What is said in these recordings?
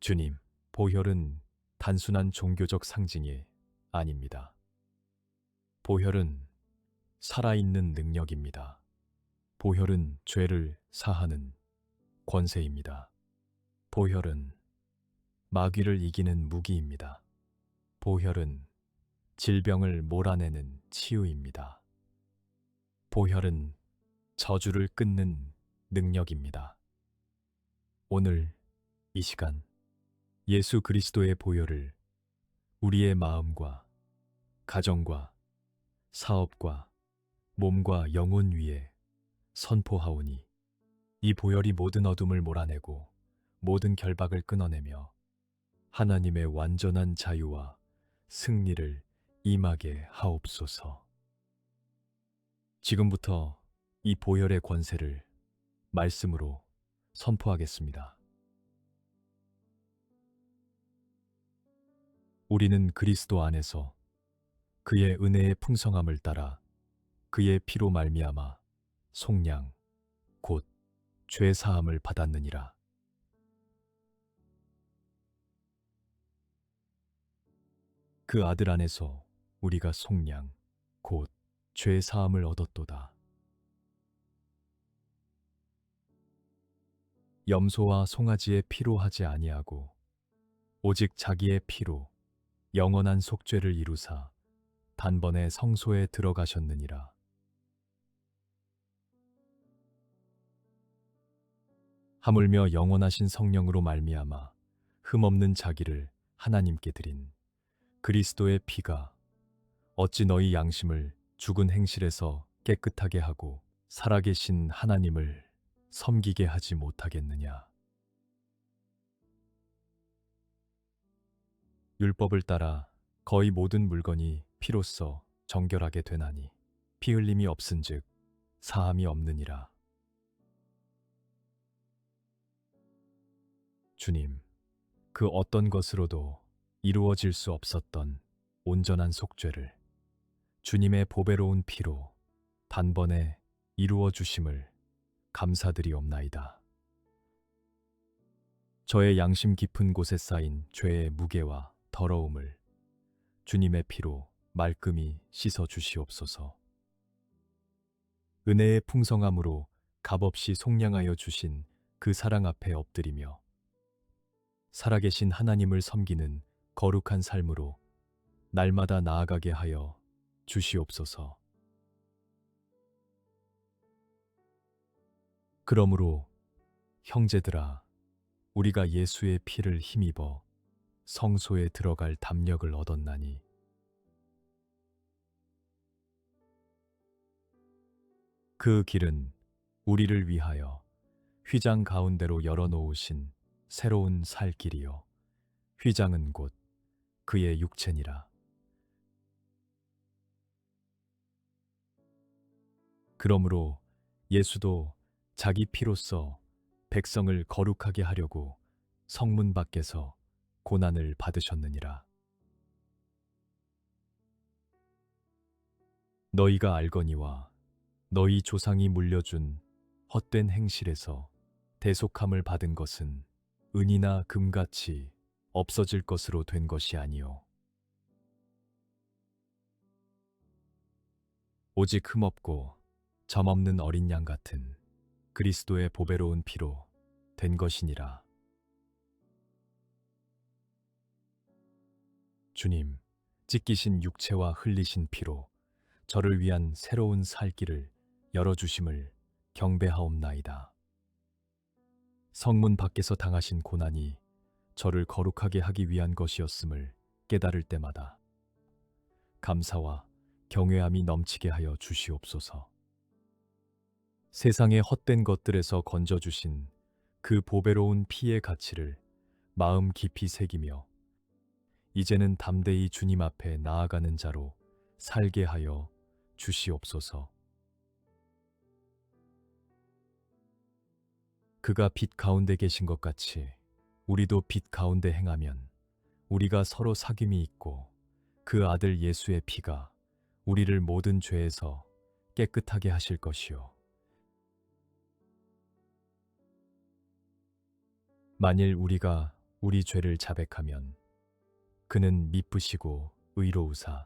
주님, 보혈은 단순한 종교적 상징이 아닙니다. 보혈은 살아있는 능력입니다. 보혈은 죄를 사하는 권세입니다. 보혈은 마귀를 이기는 무기입니다. 보혈은 질병을 몰아내는 치유입니다. 보혈은 저주를 끊는 능력입니다. 오늘 이 시간 예수 그리스도의 보혈을 우리의 마음과 가정과 사업과 몸과 영혼 위에 선포하오니 이 보혈이 모든 어둠을 몰아내고 모든 결박을 끊어내며 하나님의 완전한 자유와 승리를 임하게 하옵소서. 지금부터 이 보혈의 권세를 말씀으로 선포하겠습니다. 우리는 그리스도 안에서 그의 은혜의 풍성함을 따라 그의 피로 말미암아 속량 곧 죄 사함을 받았느니라. 그 아들 안에서 우리가 속량 곧 죄 사함을 얻었도다. 염소와 송아지의 피로 하지 아니하고 오직 자기의 피로 영원한 속죄를 이루사 단번에 성소에 들어가셨느니라. 하물며 영원하신 성령으로 말미암아 흠없는 자기를 하나님께 드린 그리스도의 피가 어찌 너희 양심을 죽은 행실에서 깨끗하게 하고 살아계신 하나님을 섬기게 하지 못하겠느냐. 율법을 따라 거의 모든 물건이 피로써 정결하게 되나니 피 흘림이 없은즉 사함이 없느니라. 주님, 그 어떤 것으로도 이루어질 수 없었던 온전한 속죄를 주님의 보배로운 피로 단번에 이루어 주심을 감사드리옵나이다. 저의 양심 깊은 곳에 쌓인 죄의 무게와 더러움을 주님의 피로 말끔히 씻어 주시옵소서. 은혜의 풍성함으로 값없이 속량하여 주신 그 사랑 앞에 엎드리며 살아계신 하나님을 섬기는 거룩한 삶으로 날마다 나아가게 하여 주시옵소서. 그러므로 형제들아, 우리가 예수의 피를 힘입어 성소에 들어갈 담력을 얻었나니 그 길은 우리를 위하여 휘장 가운데로 열어놓으신 새로운 살 길이요 휘장은 곧 그의 육체니라. 그러므로 예수도 자기 피로써 백성을 거룩하게 하려고 성문 밖에서 고난을 받으셨느니라. 너희가 알거니와 너희 조상이 물려준 헛된 행실에서 대속함을 받은 것은 은이나 금같이 없어질 것으로 된 것이 아니요 오직 흠없고 점없는 어린 양 같은 그리스도의 보배로운 피로 된 것이니라. 주님, 찢기신 육체와 흘리신 피로 저를 위한 새로운 살 길을 열어주심을 경배하옵나이다. 성문 밖에서 당하신 고난이 저를 거룩하게 하기 위한 것이었음을 깨달을 때마다 감사와 경외함이 넘치게 하여 주시옵소서. 세상의 헛된 것들에서 건져주신 그 보배로운 피의 가치를 마음 깊이 새기며 이제는 담대히 주님 앞에 나아가는 자로 살게 하여 주시옵소서. 그가 빛 가운데 계신 것 같이 우리도 빛 가운데 행하면 우리가 서로 사귐이 있고 그 아들 예수의 피가 우리를 모든 죄에서 깨끗하게 하실 것이요 만일 우리가 우리 죄를 자백하면 그는 미쁘시고 의로우사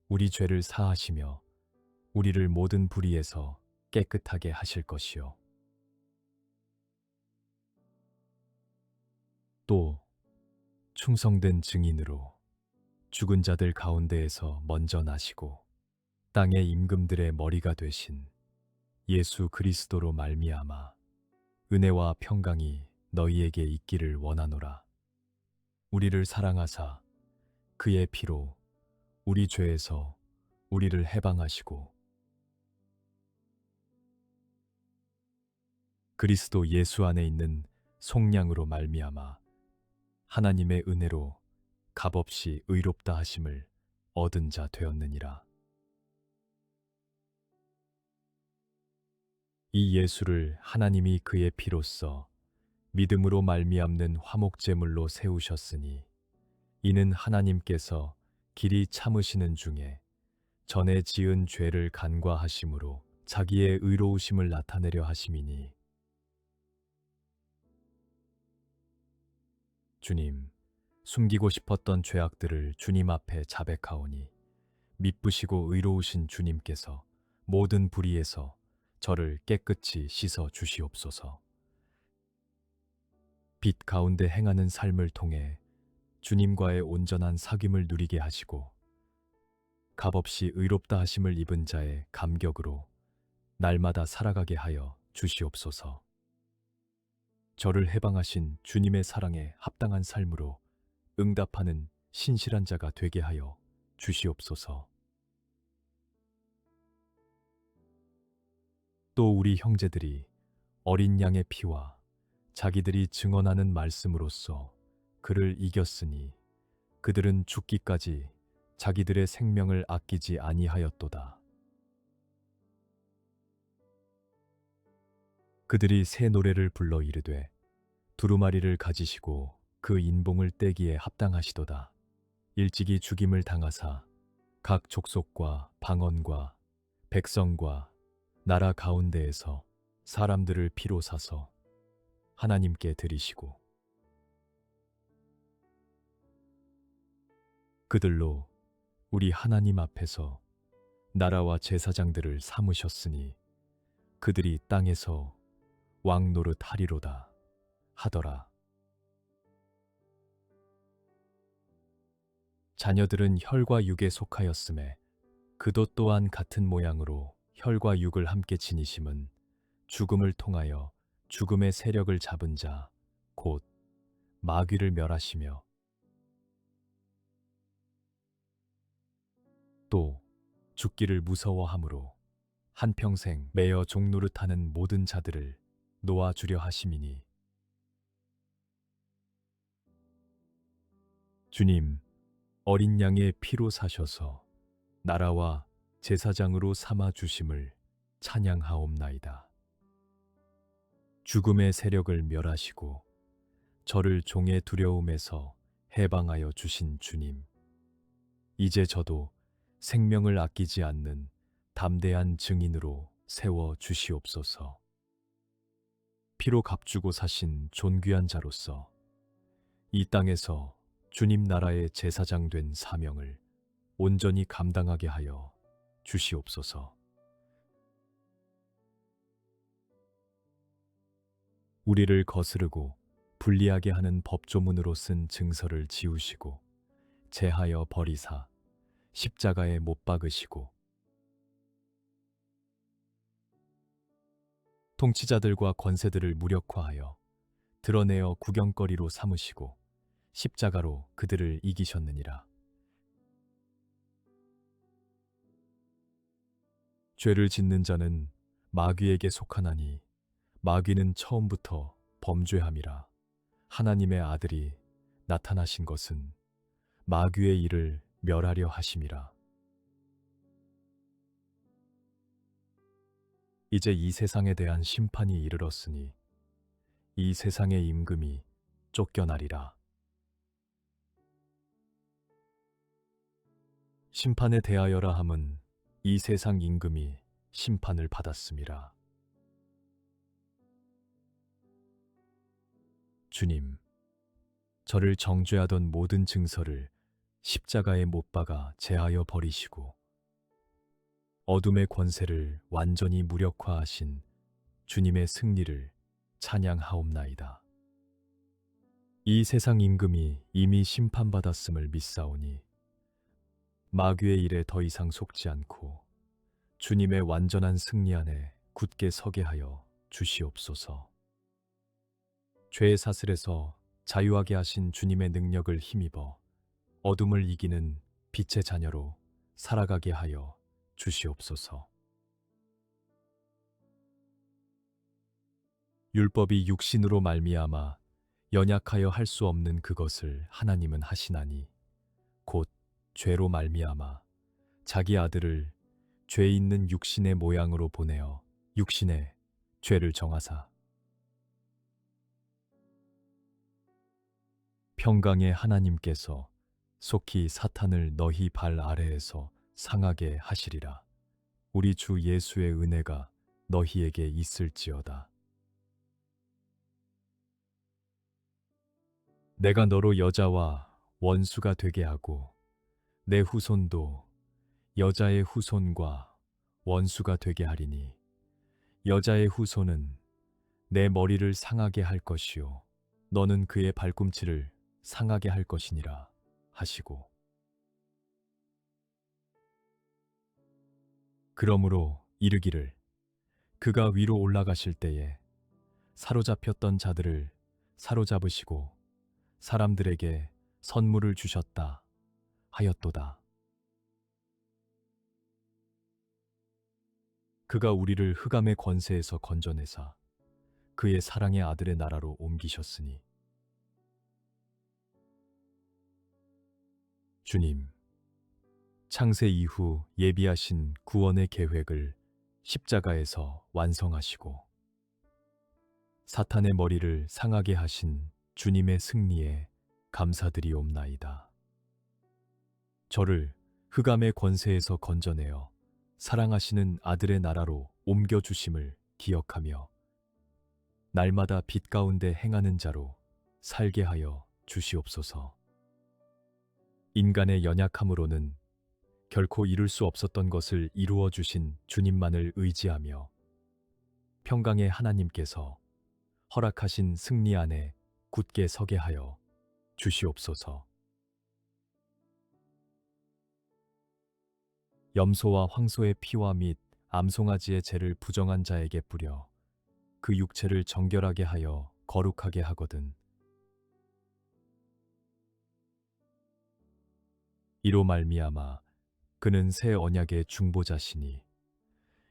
우리 죄를 사하시며 우리를 모든 불의에서 깨끗하게 하실 것이요. 또 충성된 증인으로 죽은 자들 가운데에서 먼저 나시고 땅의 임금들의 머리가 되신 예수 그리스도로 말미암아 은혜와 평강이 너희에게 있기를 원하노라. 우리를 사랑하사 그의 피로 우리 죄에서 우리를 해방하시고 그리스도 예수 안에 있는 속량으로 말미암아 하나님의 은혜로 값없이 의롭다 하심을 얻은 자 되었느니라. 이 예수를 하나님이 그의 피로써 믿음으로 말미암는 화목제물로 세우셨으니 이는 하나님께서 길이 참으시는 중에 전에 지은 죄를 간과하심으로 자기의 의로우심을 나타내려 하심이니 주님, 숨기고 싶었던 죄악들을 주님 앞에 자백하오니 미쁘시고 의로우신 주님께서 모든 불의에서 저를 깨끗이 씻어 주시옵소서. 빛 가운데 행하는 삶을 통해 주님과의 온전한 사귐을 누리게 하시고 값없이 의롭다 하심을 입은 자의 감격으로 날마다 살아가게 하여 주시옵소서. 저를 해방하신 주님의 사랑에 합당한 삶으로 응답하는 신실한 자가 되게 하여 주시옵소서. 또 우리 형제들이 어린 양의 피와 자기들이 증언하는 말씀으로써 그를 이겼으니 그들은 죽기까지 자기들의 생명을 아끼지 아니하였도다. 그들이 새 노래를 불러 이르되 두루마리를 가지시고 그 인봉을 떼기에 합당하시도다. 일찍이 죽임을 당하사 각 족속과 방언과 백성과 나라 가운데에서 사람들을 피로 사서 하나님께 드리시고 그들로 우리 하나님 앞에서 나라와 제사장들을 삼으셨으니 그들이 땅에서 왕 노릇 하리로다 하더라. 자녀들은 혈과 육에 속하였음에 그도 또한 같은 모양으로 혈과 육을 함께 지니심은 죽음을 통하여 죽음의 세력을 잡은 자 곧 마귀를 멸하시며 또 죽기를 무서워함으로 한평생 매여 종노릇하는 모든 자들을 놓아주려 하심이니 주님, 어린 양의 피로 사셔서 나라와 제사장으로 삼아 주심을 찬양하옵나이다. 죽음의 세력을 멸하시고 저를 종의 두려움에서 해방하여 주신 주님, 이제 저도 생명을 아끼지 않는 담대한 증인으로 세워 주시옵소서. 피로 값주고 사신 존귀한 자로서 이 땅에서 주님 나라의 제사장 된 사명을 온전히 감당하게 하여 주시옵소서. 우리를 거스르고 불리하게 하는 법조문으로 쓴 증서를 지우시고 제하여 버리사 십자가에 못 박으시고 통치자들과 권세들을 무력화하여 드러내어 구경거리로 삼으시고 십자가로 그들을 이기셨느니라. 죄를 짓는 자는 마귀에게 속하나니 마귀는 처음부터 범죄함이라. 하나님의 아들이 나타나신 것은 마귀의 일을 멸하려 하심이라. 이제 이 세상에 대한 심판이 이르렀으니 이 세상의 임금이 쫓겨나리라. 심판에 대하여라 함은 이 세상 임금이 심판을 받았음이라. 주님, 저를 정죄하던 모든 증서를 십자가에 못 박아 제하여 버리시고 어둠의 권세를 완전히 무력화하신 주님의 승리를 찬양하옵나이다. 이 세상 임금이 이미 심판받았음을 믿사오니 마귀의 일에 더 이상 속지 않고 주님의 완전한 승리 안에 굳게 서게 하여 주시옵소서. 죄의 사슬에서 자유하게 하신 주님의 능력을 힘입어 어둠을 이기는 빛의 자녀로 살아가게 하여 주시옵소서. 율법이 육신으로 말미암아 연약하여 할 수 없는 그것을 하나님은 하시나니 곧 죄로 말미암아 자기 아들을 죄 있는 육신의 모양으로 보내어 육신의 죄를 정하사 평강의 하나님께서 속히 사탄을 너희 발 아래에서 상하게 하시리라. 우리 주 예수의 은혜가 너희에게 있을지어다. 내가 너로 여자와 원수가 되게 하고 내 후손도 여자의 후손과 원수가 되게 하리니 여자의 후손은 내 머리를 상하게 할 것이요 너는 그의 발꿈치를 상하게 할 것이니라 하시고 그러므로 이르기를 그가 위로 올라가실 때에 사로잡혔던 자들을 사로잡으시고 사람들에게 선물을 주셨다 하였도다. 그가 우리를 흑암의 권세에서 건져내사 그의 사랑의 아들의 나라로 옮기셨으니 주님, 창세 이후 예비하신 구원의 계획을 십자가에서 완성하시고 사탄의 머리를 상하게 하신 주님의 승리에 감사드리옵나이다. 저를 흑암의 권세에서 건져내어 사랑하시는 아들의 나라로 옮겨주심을 기억하며 날마다 빛 가운데 행하는 자로 살게 하여 주시옵소서. 인간의 연약함으로는 결코 이룰 수 없었던 것을 이루어 주신 주님만을 의지하며 평강의 하나님께서 허락하신 승리 안에 굳게 서게 하여 주시옵소서. 염소와 황소의 피와 및 암송아지의 죄를 부정한 자에게 뿌려 그 육체를 정결하게 하여 거룩하게 하거든. 이로 말미암아 그는 새 언약의 중보자시니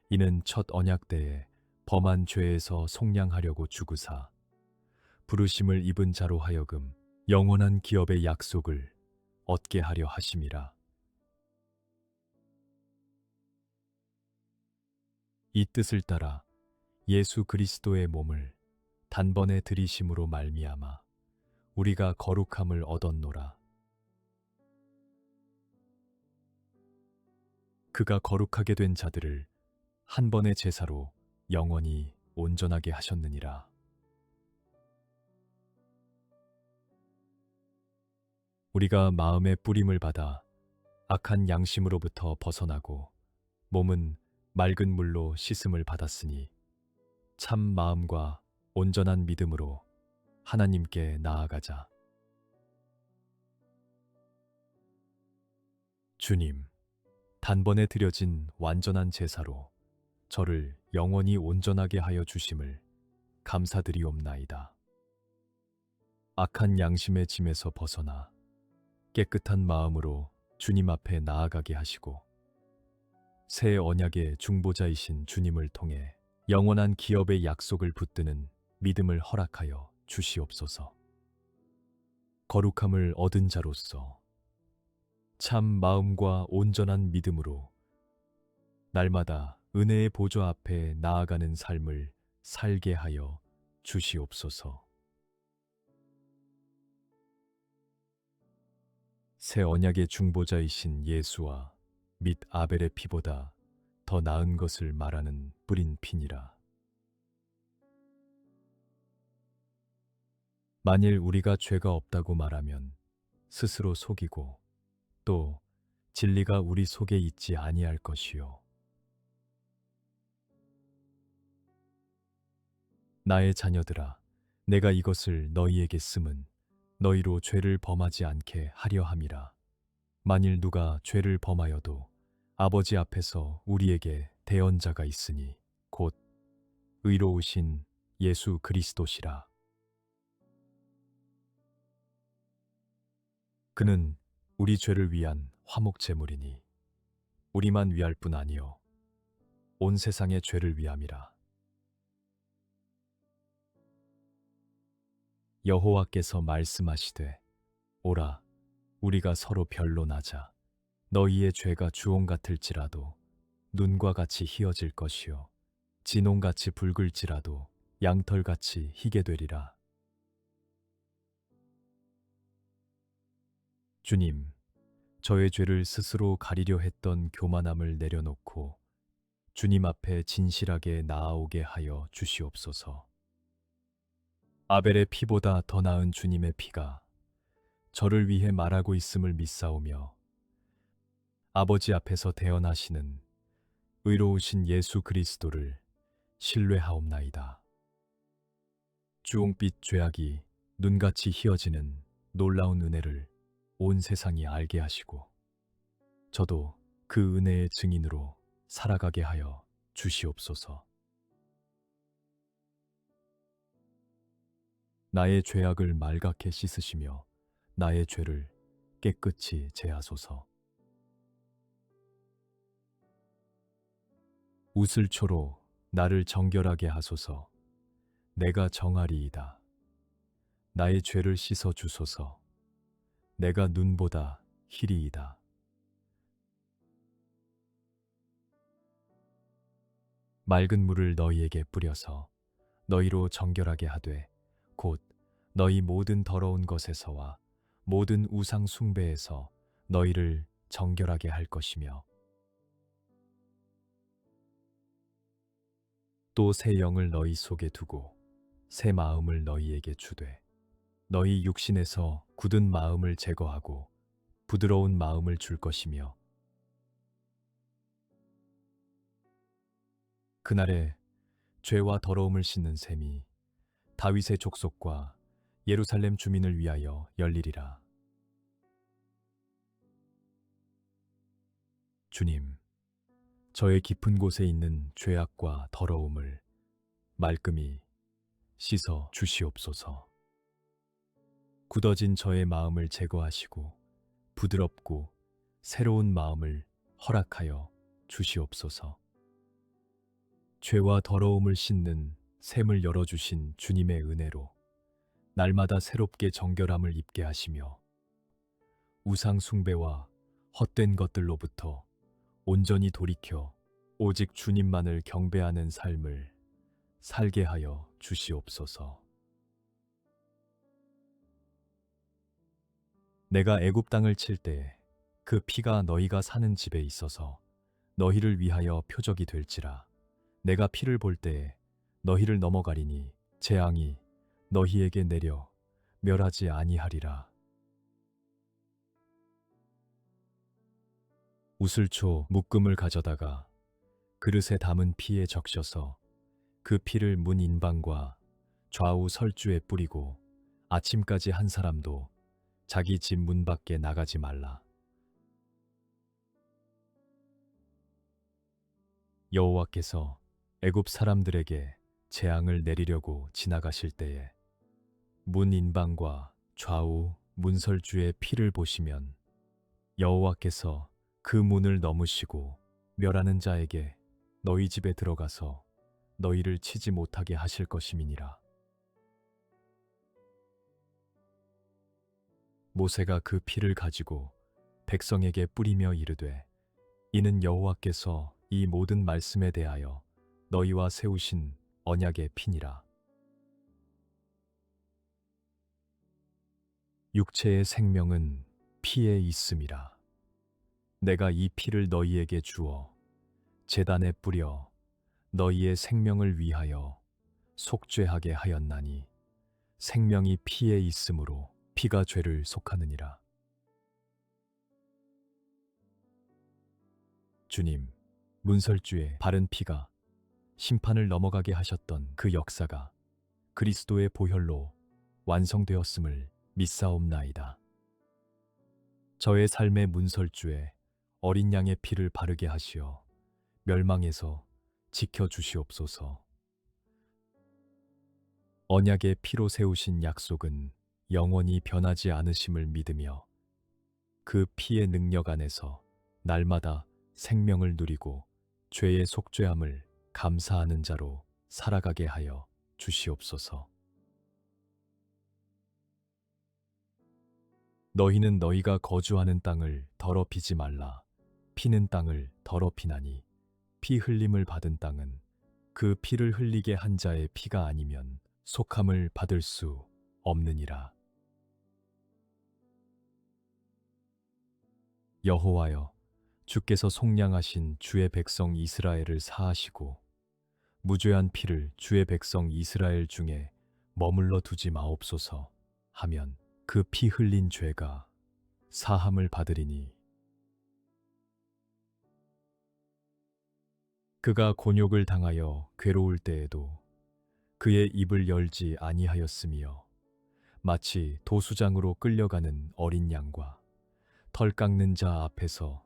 이는 첫 언약 때에 범한 죄에서 속량하려고 죽으사 부르심을 입은 자로 하여금 영원한 기업의 약속을 얻게 하려 하심이라. 이 뜻을 따라 예수 그리스도의 몸을 단번에 들이심으로 말미암아 우리가 거룩함을 얻었노라. 그가 거룩하게 된 자들을 한 번의 제사로 영원히 온전하게 하셨느니라. 우리가 마음의 뿌림을 받아 악한 양심으로부터 벗어나고 몸은 맑은 물로 씻음을 받았으니 참 마음과 온전한 믿음으로 하나님께 나아가자. 주님, 단번에 드려진 완전한 제사로 저를 영원히 온전하게 하여 주심을 감사드리옵나이다. 악한 양심의 짐에서 벗어나 깨끗한 마음으로 주님 앞에 나아가게 하시고 새 언약의 중보자이신 주님을 통해 영원한 기업의 약속을 붙드는 믿음을 허락하여 주시옵소서. 거룩함을 얻은 자로서 참 마음과 온전한 믿음으로 날마다 은혜의 보좌 앞에 나아가는 삶을 살게 하여 주시옵소서. 새 언약의 중보자이신 예수와 및 아벨의 피보다 더 나은 것을 말하는 뿌린 피니라. 만일 우리가 죄가 없다고 말하면 스스로 속이고 또 진리가 우리 속에 있지 아니할 것이요. 나의 자녀들아, 내가 이것을 너희에게 쓰면 너희로 죄를 범하지 않게 하려 함이라. 만일 누가 죄를 범하여도 아버지 앞에서 우리에게 대언자가 있으니 곧 의로우신 예수 그리스도시라. 그는 우리 죄를 위한 화목 제물이니 우리만 위할 뿐 아니요 온 세상의 죄를 위함이라. 여호와께서 말씀하시되 오라 우리가 서로 변론하자. 너희의 죄가 주홍 같을지라도 눈과 같이 희어질 것이요 진홍같이 붉을지라도 양털같이 희게 되리라. 주님, 저의 죄를 스스로 가리려 했던 교만함을 내려놓고 주님 앞에 진실하게 나아오게 하여 주시옵소서. 아벨의 피보다 더 나은 주님의 피가 저를 위해 말하고 있음을 믿사오며 아버지 앞에서 대언하시는 의로우신 예수 그리스도를 신뢰하옵나이다. 주홍빛 죄악이 눈같이 희어지는 놀라운 은혜를 온 세상이 알게 하시고 저도 그 은혜의 증인으로 살아가게 하여 주시옵소서. 나의 죄악을 말갛게 씻으시며 나의 죄를 깨끗이 제하소서. 우슬초로 나를 정결하게 하소서. 내가 정하리이다. 나의 죄를 씻어 주소서. 내가 눈보다 희리이다. 맑은 물을 너희에게 뿌려서 너희로 정결하게 하되 곧 너희 모든 더러운 것에서와 모든 우상 숭배에서 너희를 정결하게 할 것이며 또 새 영을 너희 속에 두고 새 마음을 너희에게 주되 너희 육신에서 굳은 마음을 제거하고 부드러운 마음을 줄 것이며 그날에 죄와 더러움을 씻는 셈이 다윗의 족속과 예루살렘 주민을 위하여 열리리라. 주님, 저의 깊은 곳에 있는 죄악과 더러움을 말끔히 씻어 주시옵소서. 굳어진 저의 마음을 제거하시고 부드럽고 새로운 마음을 허락하여 주시옵소서. 죄와 더러움을 씻는 샘을 열어주신 주님의 은혜로 날마다 새롭게 정결함을 입게 하시며 우상 숭배와 헛된 것들로부터 온전히 돌이켜 오직 주님만을 경배하는 삶을 살게 하여 주시옵소서. 내가 애굽 땅을 칠 때 그 피가 너희가 사는 집에 있어서 너희를 위하여 표적이 될지라. 내가 피를 볼 때에 너희를 넘어가리니 재앙이 너희에게 내려 멸하지 아니하리라. 우슬초 묶음을 가져다가 그릇에 담은 피에 적셔서 그 피를 문 인방과 좌우 설주에 뿌리고 아침까지 한 사람도 자기 집 문 밖에 나가지 말라. 여호와께서 애굽 사람들에게 재앙을 내리려고 지나가실 때에 문 인방과 좌우 문설주의 피를 보시면 여호와께서 그 문을 넘으시고 멸하는 자에게 너희 집에 들어가서 너희를 치지 못하게 하실 것임이니라. 모세가 그 피를 가지고 백성에게 뿌리며 이르되 이는 여호와께서 이 모든 말씀에 대하여 너희와 세우신 언약의 피니라. 육체의 생명은 피에 있음이라. 내가 이 피를 너희에게 주어 제단에 뿌려 너희의 생명을 위하여 속죄하게 하였나니 생명이 피에 있으므로 피가 죄를 속하느니라. 주님, 문설주에 바른 피가 심판을 넘어가게 하셨던 그 역사가 그리스도의 보혈로 완성되었음을 믿사옵나이다. 저의 삶의 문설주에 어린 양의 피를 바르게 하시어 멸망에서 지켜주시옵소서. 언약의 피로 세우신 약속은 영원히 변하지 않으심을 믿으며 그 피의 능력 안에서 날마다 생명을 누리고 죄의 속죄함을 감사하는 자로 살아가게 하여 주시옵소서. 너희는 너희가 거주하는 땅을 더럽히지 말라. 피는 땅을 더럽히나니 피 흘림을 받은 땅은 그 피를 흘리게 한 자의 피가 아니면 속함을 받을 수 없느니라. 여호와여, 주께서 속량하신 주의 백성 이스라엘을 사하시고 무죄한 피를 주의 백성 이스라엘 중에 머물러 두지 마옵소서 하면 그 피 흘린 죄가 사함을 받으리니 그가 곤욕을 당하여 괴로울 때에도 그의 입을 열지 아니하였으며 마치 도수장으로 끌려가는 어린 양과 털 깎는 자 앞에서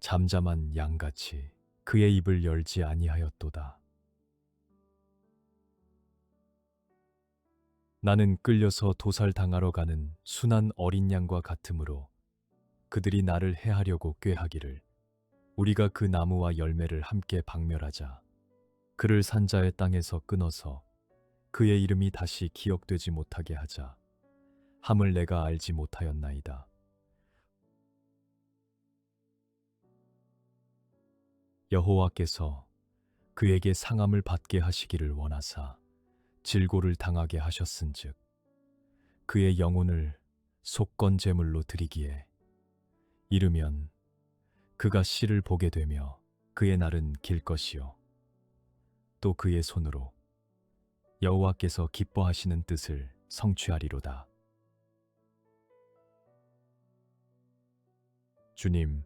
잠잠한 양같이 그의 입을 열지 아니하였도다. 나는 끌려서 도살당하러 가는 순한 어린 양과 같으므로 그들이 나를 해하려고 꾀하기를 우리가 그 나무와 열매를 함께 박멸하자. 그를 산 자의 땅에서 끊어서 그의 이름이 다시 기억되지 못하게 하자. 함을 내가 알지 못하였나이다. 여호와께서 그에게 상함을 받게 하시기를 원하사 질고를 당하게 하셨은즉 그의 영혼을 속건 제물로 드리기에 이르면 그가 씨를 보게 되며 그의 날은 길 것이요 또 그의 손으로 여호와께서 기뻐하시는 뜻을 성취하리로다. 주님,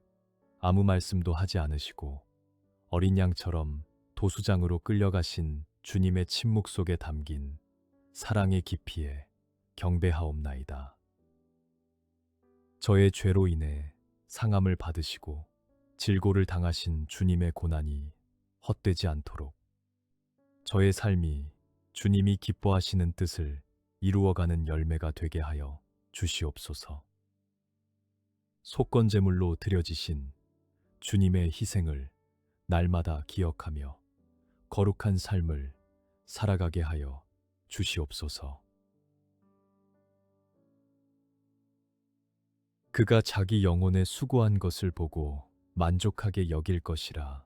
아무 말씀도 하지 않으시고 어린 양처럼 도수장으로 끌려가신 주님의 침묵 속에 담긴 사랑의 깊이에 경배하옵나이다. 저의 죄로 인해 상함을 받으시고 질고를 당하신 주님의 고난이 헛되지 않도록 저의 삶이 주님이 기뻐하시는 뜻을 이루어가는 열매가 되게 하여 주시옵소서. 속건제물로 드려지신 주님의 희생을 날마다 기억하며 거룩한 삶을 살아가게 하여 주시옵소서. 그가 자기 영혼에 수고한 것을 보고 만족하게 여길 것이라.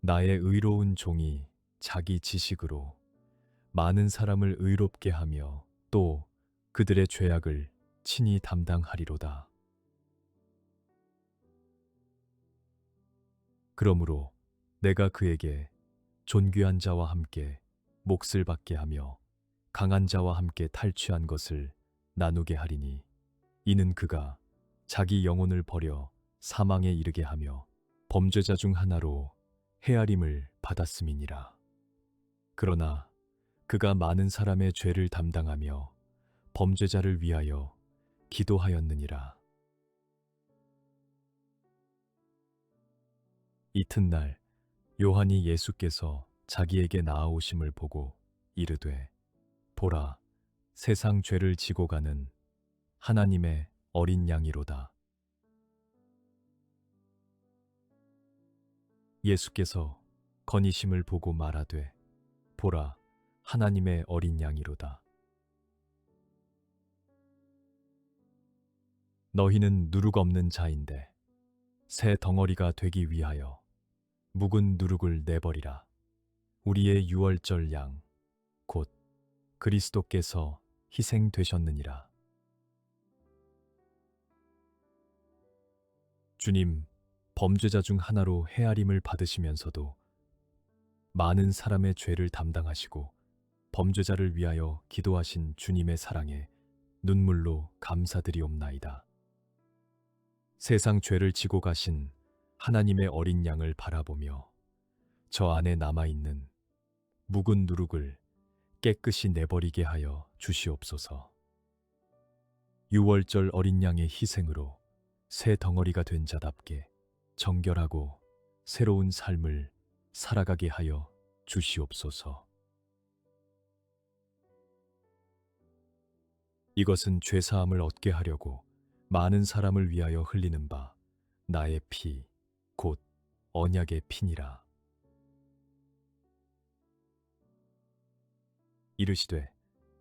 나의 의로운 종이 자기 지식으로 많은 사람을 의롭게 하며 또 그들의 죄악을 친히 담당하리로다. 그러므로 내가 그에게 존귀한 자와 함께 몫을 받게 하며 강한 자와 함께 탈취한 것을 나누게 하리니 이는 그가 자기 영혼을 버려 사망에 이르게 하며 범죄자 중 하나로 헤아림을 받았음이니라. 그러나 그가 많은 사람의 죄를 담당하며 범죄자를 위하여 기도하였느니라. 이튿날 요한이 예수께서 자기에게 나아오심을 보고 이르되 보라, 세상 죄를 지고 가는 하나님의 어린 양이로다. 예수께서 건이심을 보고 말하되 보라, 하나님의 어린 양이로다. 너희는 누룩 없는 자인데 새 덩어리가 되기 위하여 묵은 누룩을 내버리라. 우리의 유월절 양 곧 그리스도께서 희생되셨느니라. 주님, 범죄자 중 하나로 헤아림을 받으시면서도 많은 사람의 죄를 담당하시고 범죄자를 위하여 기도하신 주님의 사랑에 눈물로 감사드리옵나이다. 세상 죄를 지고 가신 하나님의 어린 양을 바라보며 저 안에 남아있는 묵은 누룩을 깨끗이 내버리게 하여 주시옵소서. 유월절 어린 양의 희생으로 새 덩어리가 된 자답게 정결하고 새로운 삶을 살아가게 하여 주시옵소서. 이것은 죄사함을 얻게 하려고 많은 사람을 위하여 흘리는 바 나의 피, 곧 언약의 피니라. 이르시되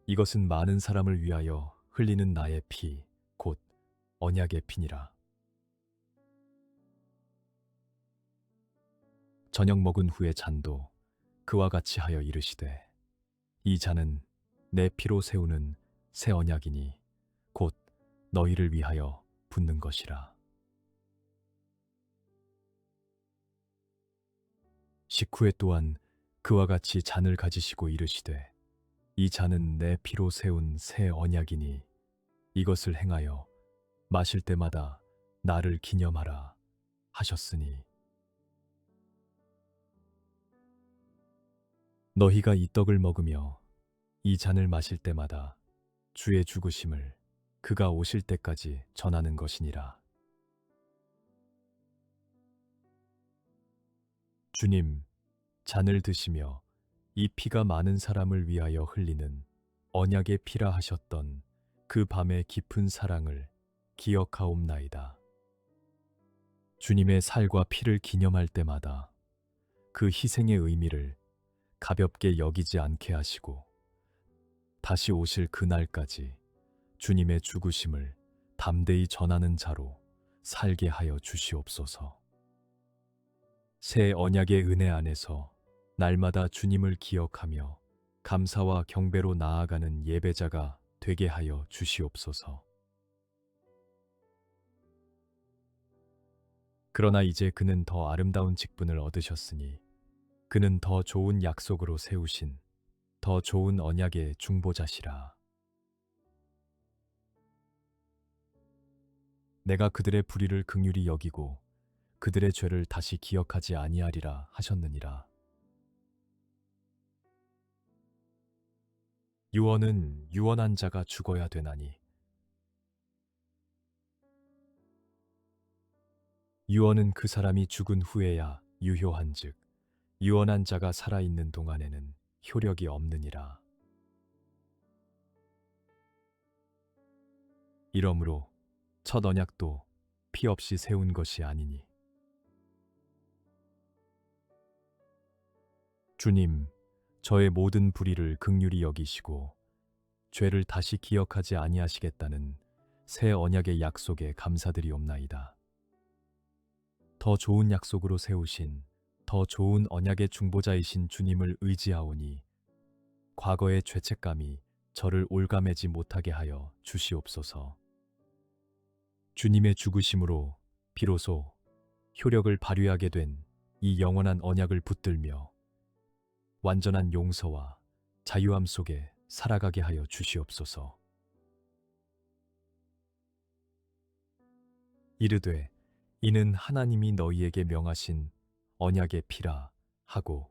이것은 많은 사람을 위하여 흘리는 나의 피, 곧 언약의 피니라. 저녁 먹은 후에 잔도 그와 같이 하여 이르시되 이 잔은 내 피로 세우는 새 언약이니 곧 너희를 위하여 붓는 것이라. 식후에 또한 그와 같이 잔을 가지시고 이르시되 이 잔은 내 피로 세운 새 언약이니 이것을 행하여 마실 때마다 나를 기념하라 하셨으니 너희가 이 떡을 먹으며 이 잔을 마실 때마다 주의 죽으심을 그가 오실 때까지 전하는 것이니라. 주님, 잔을 드시며 이 피가 많은 사람을 위하여 흘리는 언약의 피라 하셨던 그 밤의 깊은 사랑을 기억하옵나이다. 주님의 살과 피를 기념할 때마다 그 희생의 의미를 가볍게 여기지 않게 하시고 다시 오실 그날까지 주님의 죽으심을 담대히 전하는 자로 살게 하여 주시옵소서. 새 언약의 은혜 안에서 날마다 주님을 기억하며 감사와 경배로 나아가는 예배자가 되게 하여 주시옵소서. 그러나 이제 그는 더 아름다운 직분을 얻으셨으니 그는 더 좋은 약속으로 세우신 더 좋은 언약의 중보자시라. 내가 그들의 불의를 긍휼히 여기고 그들의 죄를 다시 기억하지 아니하리라 하셨느니라. 유언은 유언한 자가 죽어야 되나니 유언은 그 사람이 죽은 후에야 유효한즉 유언한 자가 살아있는 동안에는 효력이 없느니라. 이러므로 첫 언약도 피 없이 세운 것이 아니니 주님, 저의 모든 불의를 긍휼히 여기시고 죄를 다시 기억하지 아니하시겠다는 새 언약의 약속에 감사드리옵나이다. 더 좋은 약속으로 세우신 더 좋은 언약의 중보자이신 주님을 의지하오니 과거의 죄책감이 저를 올가매지 못하게 하여 주시옵소서. 주님의 죽으심으로 비로소 효력을 발휘하게 된 이 영원한 언약을 붙들며 완전한 용서와 자유함 속에 살아가게 하여 주시옵소서. 이르되 이는 하나님이 너희에게 명하신 언약의 피라 하고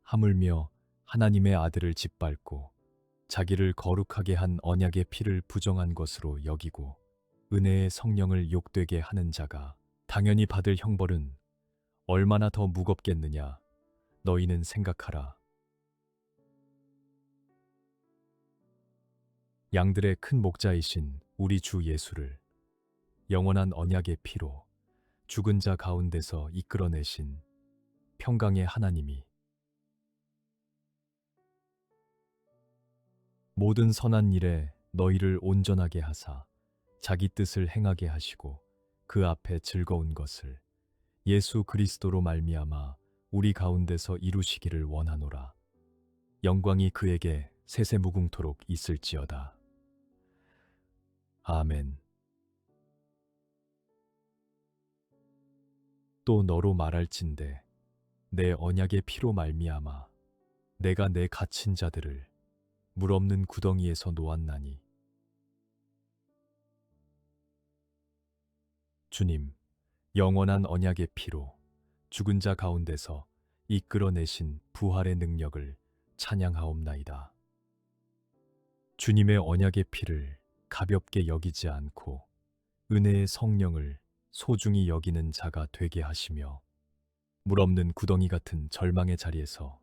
하물며 하나님의 아들을 짓밟고 자기를 거룩하게 한 언약의 피를 부정한 것으로 여기고 은혜의 성령을 욕되게 하는 자가 당연히 받을 형벌은 얼마나 더 무겁겠느냐 너희는 생각하라. 양들의 큰 목자이신 우리 주 예수를 영원한 언약의 피로 죽은 자 가운데서 이끌어내신 평강의 하나님이 모든 선한 일에 너희를 온전하게 하사 자기 뜻을 행하게 하시고 그 앞에 즐거운 것을 예수 그리스도로 말미암아 우리 가운데서 이루시기를 원하노라. 영광이 그에게 세세무궁토록 있을지어다. 아멘. 또 너로 말할진대 내 언약의 피로 말미암아 내가 내 갇힌 자들을 물 없는 구덩이에서 놓았나니. 주님, 영원한 언약의 피로 죽은 자 가운데서 이끌어내신 부활의 능력을 찬양하옵나이다. 주님의 언약의 피를 가볍게 여기지 않고 은혜의 성령을 소중히 여기는 자가 되게 하시며 물 없는 구덩이 같은 절망의 자리에서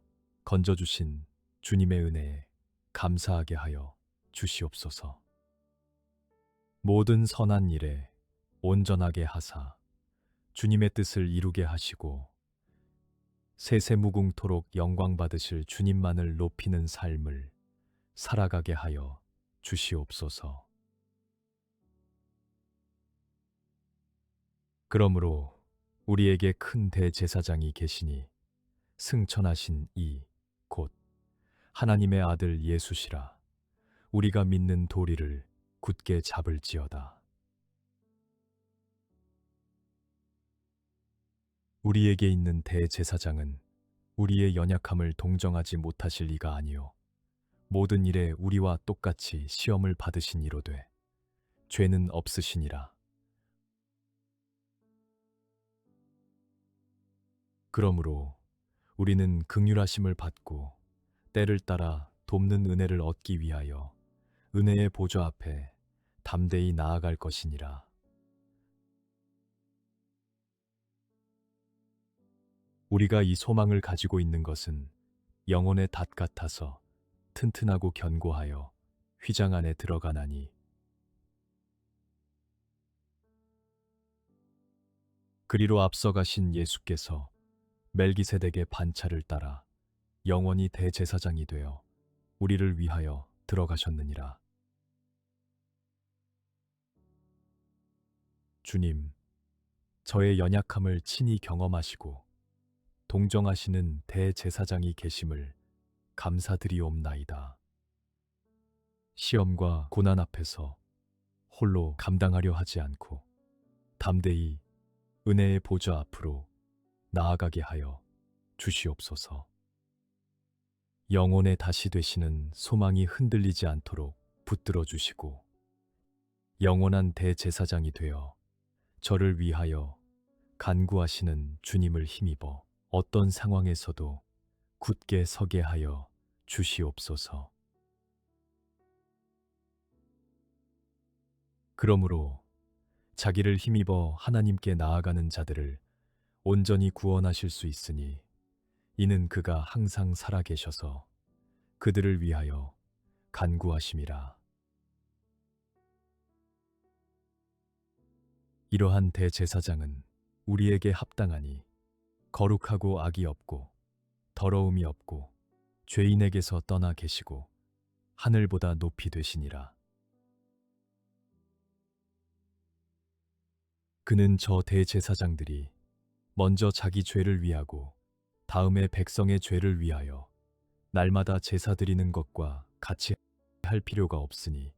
건져주신 주님의 은혜에 감사하게 하여 주시옵소서. 모든 선한 일에 온전하게 하사 주님의 뜻을 이루게 하시고 세세무궁토록 영광 받으실 주님만을 높이는 삶을 살아가게 하여 주시옵소서. 그러므로 우리에게 큰 대제사장이 계시니 승천하신 이 곧 하나님의 아들 예수시라. 우리가 믿는 도리를 굳게 잡을지어다. 우리에게 있는 대제사장은 우리의 연약함을 동정하지 못하실 이가 아니요 모든 일에 우리와 똑같이 시험을 받으신 이로되 죄는 없으시니라. 그러므로 우리는 긍휼하심을 받고 때를 따라 돕는 은혜를 얻기 위하여 은혜의 보좌 앞에 담대히 나아갈 것이니라. 우리가 이 소망을 가지고 있는 것은 영혼의 닷 같아서 튼튼하고 견고하여 휘장 안에 들어가나니 그리로 앞서가신 예수께서 멜기세덱의 반차를 따라 영원히 대제사장이 되어 우리를 위하여 들어가셨느니라. 주님, 저의 연약함을 친히 경험하시고 동정하시는 대제사장이 계심을 감사드리옵나이다. 시험과 고난 앞에서 홀로 감당하려 하지 않고 담대히 은혜의 보좌 앞으로 나아가게 하여 주시옵소서. 영혼의 다시 되시는 소망이 흔들리지 않도록 붙들어 주시고 영원한 대제사장이 되어 저를 위하여 간구하시는 주님을 힘입어 어떤 상황에서도 굳게 서게 하여 주시옵소서. 그러므로 자기를 힘입어 하나님께 나아가는 자들을 온전히 구원하실 수 있으니 이는 그가 항상 살아계셔서 그들을 위하여 간구하심이라. 이러한 대제사장은 우리에게 합당하니 거룩하고 악이 없고 더러움이 없고 죄인에게서 떠나 계시고 하늘보다 높이 되시니라. 그는 저 대제사장들이 먼저 자기 죄를 위하고 다음에 백성의 죄를 위하여 날마다 제사 드리는 것과 같이 할 필요가 없으니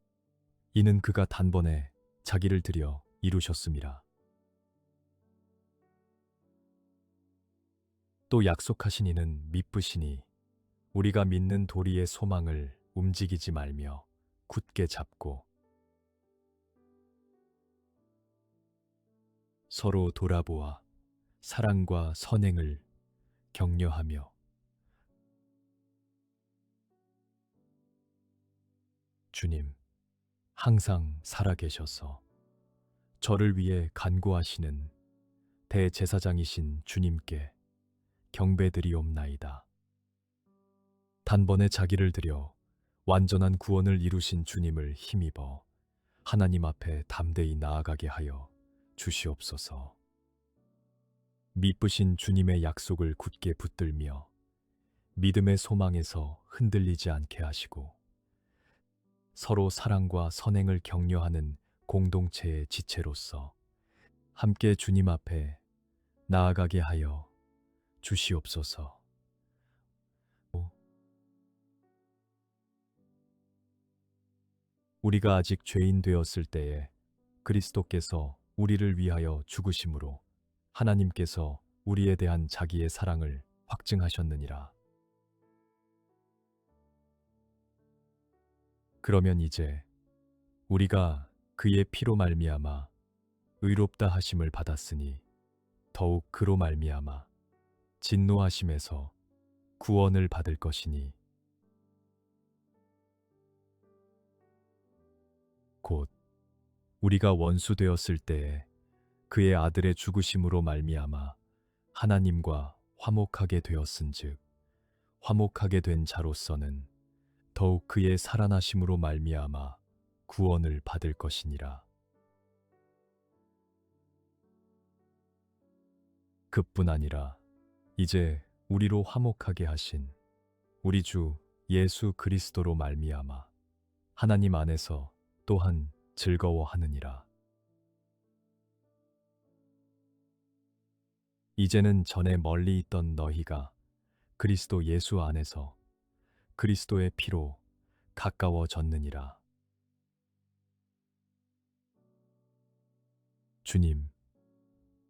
이는 그가 단번에 자기를 드려 이루셨음이라. 또 약속하신 이는 미쁘시니 우리가 믿는 도리의 소망을 움직이지 말며 굳게 잡고 서로 돌아보아 사랑과 선행을 격려하며 주님, 항상 살아계셔서 저를 위해 간구하시는 대제사장이신 주님께 경배드리옵나이다. 단번에 자기를 드려 완전한 구원을 이루신 주님을 힘입어 하나님 앞에 담대히 나아가게 하여 주시옵소서. 미쁘신 주님의 약속을 굳게 붙들며 믿음의 소망에서 흔들리지 않게 하시고 서로 사랑과 선행을 격려하는 공동체의 지체로서 함께 주님 앞에 나아가게 하여 주시옵소서. 우리가 아직 죄인 되었을 때에 그리스도께서 우리를 위하여 죽으심으로 하나님께서 우리에 대한 자기의 사랑을 확증하셨느니라. 그러면 이제 우리가 그의 피로 말미암아 의롭다 하심을 받았으니 더욱 그로 말미암아 진노하심에서 구원을 받을 것이니 곧 우리가 원수 되었을 때에 그의 아들의 죽으심으로 말미암아 하나님과 화목하게 되었은즉 화목하게 된 자로서는 더욱 그의 살아나심으로 말미암아 구원을 받을 것이니라. 그뿐 아니라 이제 우리로 화목하게 하신 우리 주 예수 그리스도로 말미암아 하나님 안에서 또한 즐거워하느니라. 이제는 전에 멀리 있던 너희가 그리스도 예수 안에서 그리스도의 피로 가까워졌느니라. 주님,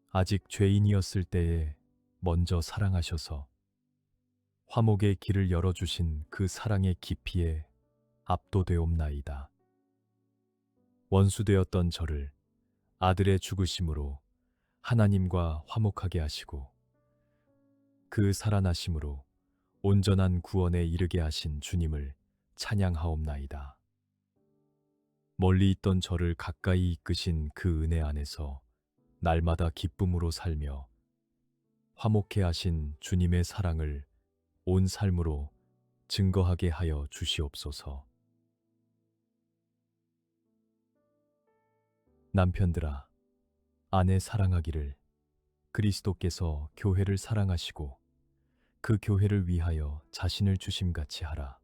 아직 죄인이었을 때에 먼저 사랑하셔서 화목의 길을 열어주신 그 사랑의 깊이에 압도되옵나이다. 원수되었던 저를 아들의 죽으심으로 하나님과 화목하게 하시고 그 살아나심으로 온전한 구원에 이르게 하신 주님을 찬양하옵나이다. 멀리 있던 저를 가까이 이끄신 그 은혜 안에서 날마다 기쁨으로 살며 화목해 하신 주님의 사랑을 온 삶으로 증거하게 하여 주시옵소서. 남편들아, 아내 사랑하기를 그리스도께서 교회를 사랑하시고 그 교회를 위하여 자신을 주심같이 하라.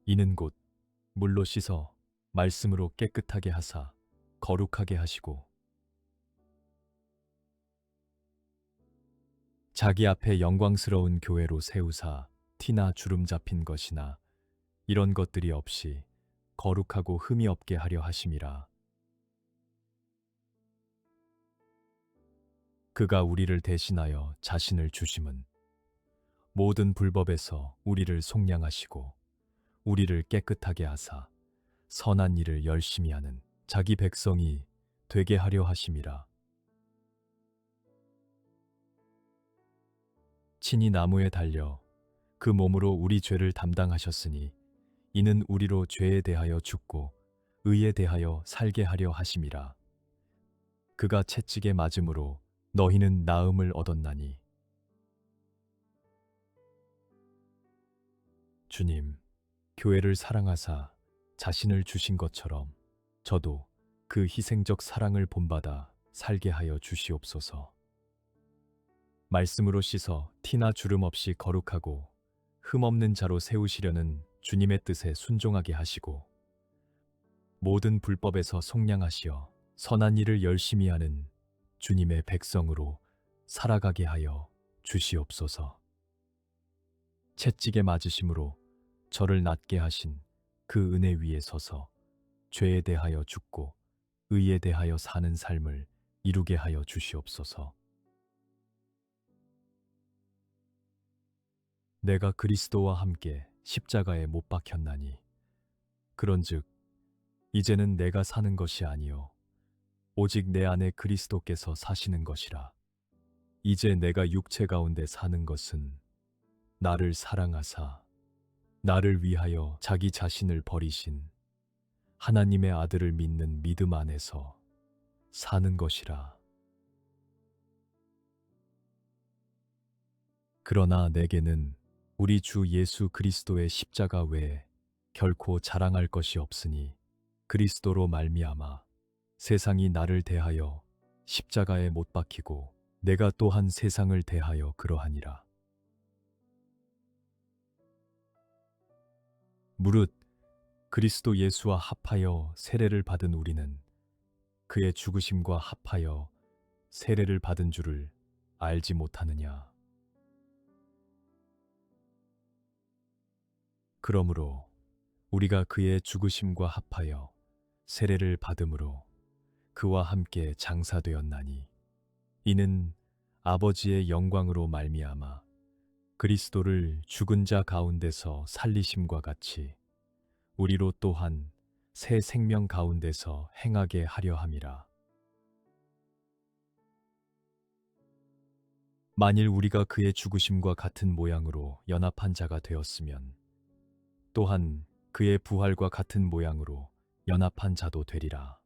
이는 곧 물로 씻어 말씀으로 깨끗하게 하사 거룩하게 하시고 자기 앞에 영광스러운 교회로 세우사 티나 주름 잡힌 것이나 이런 것들이 없이 거룩하고 흠이 없게 하려 하심이라. 그가 우리를 대신하여 자신을 주심은 모든 불법에서 우리를 속량하시고 우리를 깨끗하게 하사 선한 일을 열심히 하는 자기 백성이 되게 하려 하심이라. 친히 나무에 달려 그 몸으로 우리 죄를 담당하셨으니 이는 우리로 죄에 대하여 죽고 의에 대하여 살게 하려 하심이라. 그가 채찍에 맞음으로 너희는 나음을 얻었나니. 주님, 교회를 사랑하사 자신을 주신 것처럼 저도 그 희생적 사랑을 본받아 살게 하여 주시옵소서. 말씀으로 씻어 티나 주름 없이 거룩하고 흠 없는 자로 세우시려는 주님의 뜻에 순종하게 하시고 모든 불법에서 속량하시어 선한 일을 열심히 하는 주님의 백성으로 살아가게 하여 주시옵소서. 채찍에 맞으심으로 저를 낫게 하신 그 은혜 위에 서서 죄에 대하여 죽고 의에 대하여 사는 삶을 이루게 하여 주시옵소서. 내가 그리스도와 함께 십자가에 못 박혔나니 그런즉 이제는 내가 사는 것이 아니요 오직 내 안에 그리스도께서 사시는 것이라. 이제 내가 육체 가운데 사는 것은 나를 사랑하사 나를 위하여 자기 자신을 버리신 하나님의 아들을 믿는 믿음 안에서 사는 것이라. 그러나 내게는 우리 주 예수 그리스도의 십자가 외에 결코 자랑할 것이 없으니 그리스도로 말미암아 세상이 나를 대하여 십자가에 못 박히고 내가 또한 세상을 대하여 그러하니라. 무릇 그리스도 예수와 합하여 세례를 받은 우리는 그의 죽으심과 합하여 세례를 받은 줄을 알지 못하느냐. 그러므로 우리가 그의 죽으심과 합하여 세례를 받음으로 그와 함께 장사되었나니 이는 아버지의 영광으로 말미암아 그리스도를 죽은 자 가운데서 살리심과 같이 우리로 또한 새 생명 가운데서 행하게 하려 함이라. 만일 우리가 그의 죽으심과 같은 모양으로 연합한 자가 되었으면 또한 그의 부활과 같은 모양으로 연합한 자도 되리라.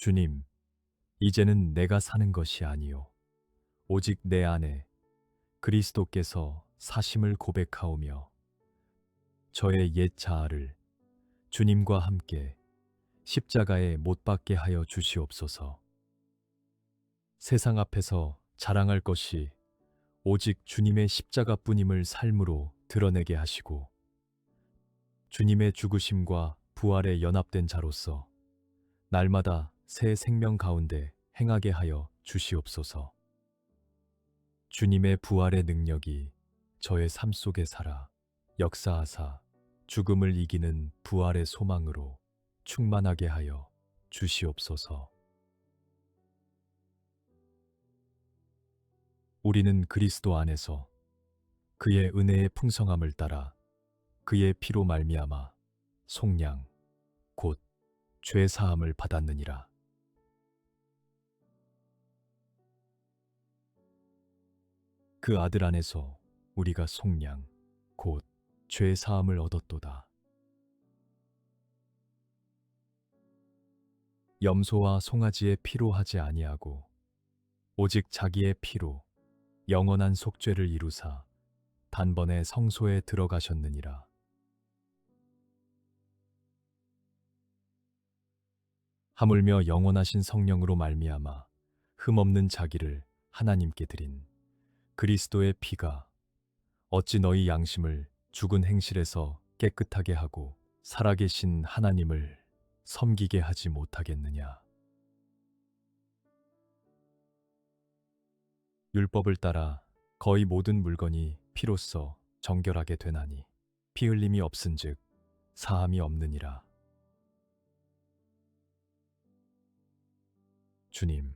주님, 이제는 내가 사는 것이 아니요 오직 내 안에 그리스도께서 사심을 고백하오며 저의 옛 자아를 주님과 함께 십자가에 못 박게 하여 주시옵소서. 세상 앞에서 자랑할 것이 오직 주님의 십자가뿐임을 삶으로 드러내게 하시고 주님의 죽으심과 부활에 연합된 자로서 날마다 새 생명 가운데 행하게 하여 주시옵소서. 주님의 부활의 능력이 저의 삶 속에 살아 역사하사 죽음을 이기는 부활의 소망으로 충만하게 하여 주시옵소서. 우리는 그리스도 안에서 그의 은혜의 풍성함을 따라 그의 피로 말미암아 속량 곧 죄 사함을 받았느니라. 그 아들 안에서 우리가 속량 곧 죄 사함을 얻었도다. 염소와 송아지의 피로 하지 아니하고 오직 자기의 피로 영원한 속죄를 이루사 단번에 성소에 들어가셨느니라. 하물며 영원하신 성령으로 말미암아 흠없는 자기를 하나님께 드린 그리스도의 피가 어찌 너희 양심을 죽은 행실에서 깨끗하게 하고 살아계신 하나님을 섬기게 하지 못하겠느냐. 율법을 따라 거의 모든 물건이 피로써 정결하게 되나니 피 흘림이 없은즉 사함이 없느니라. 주님,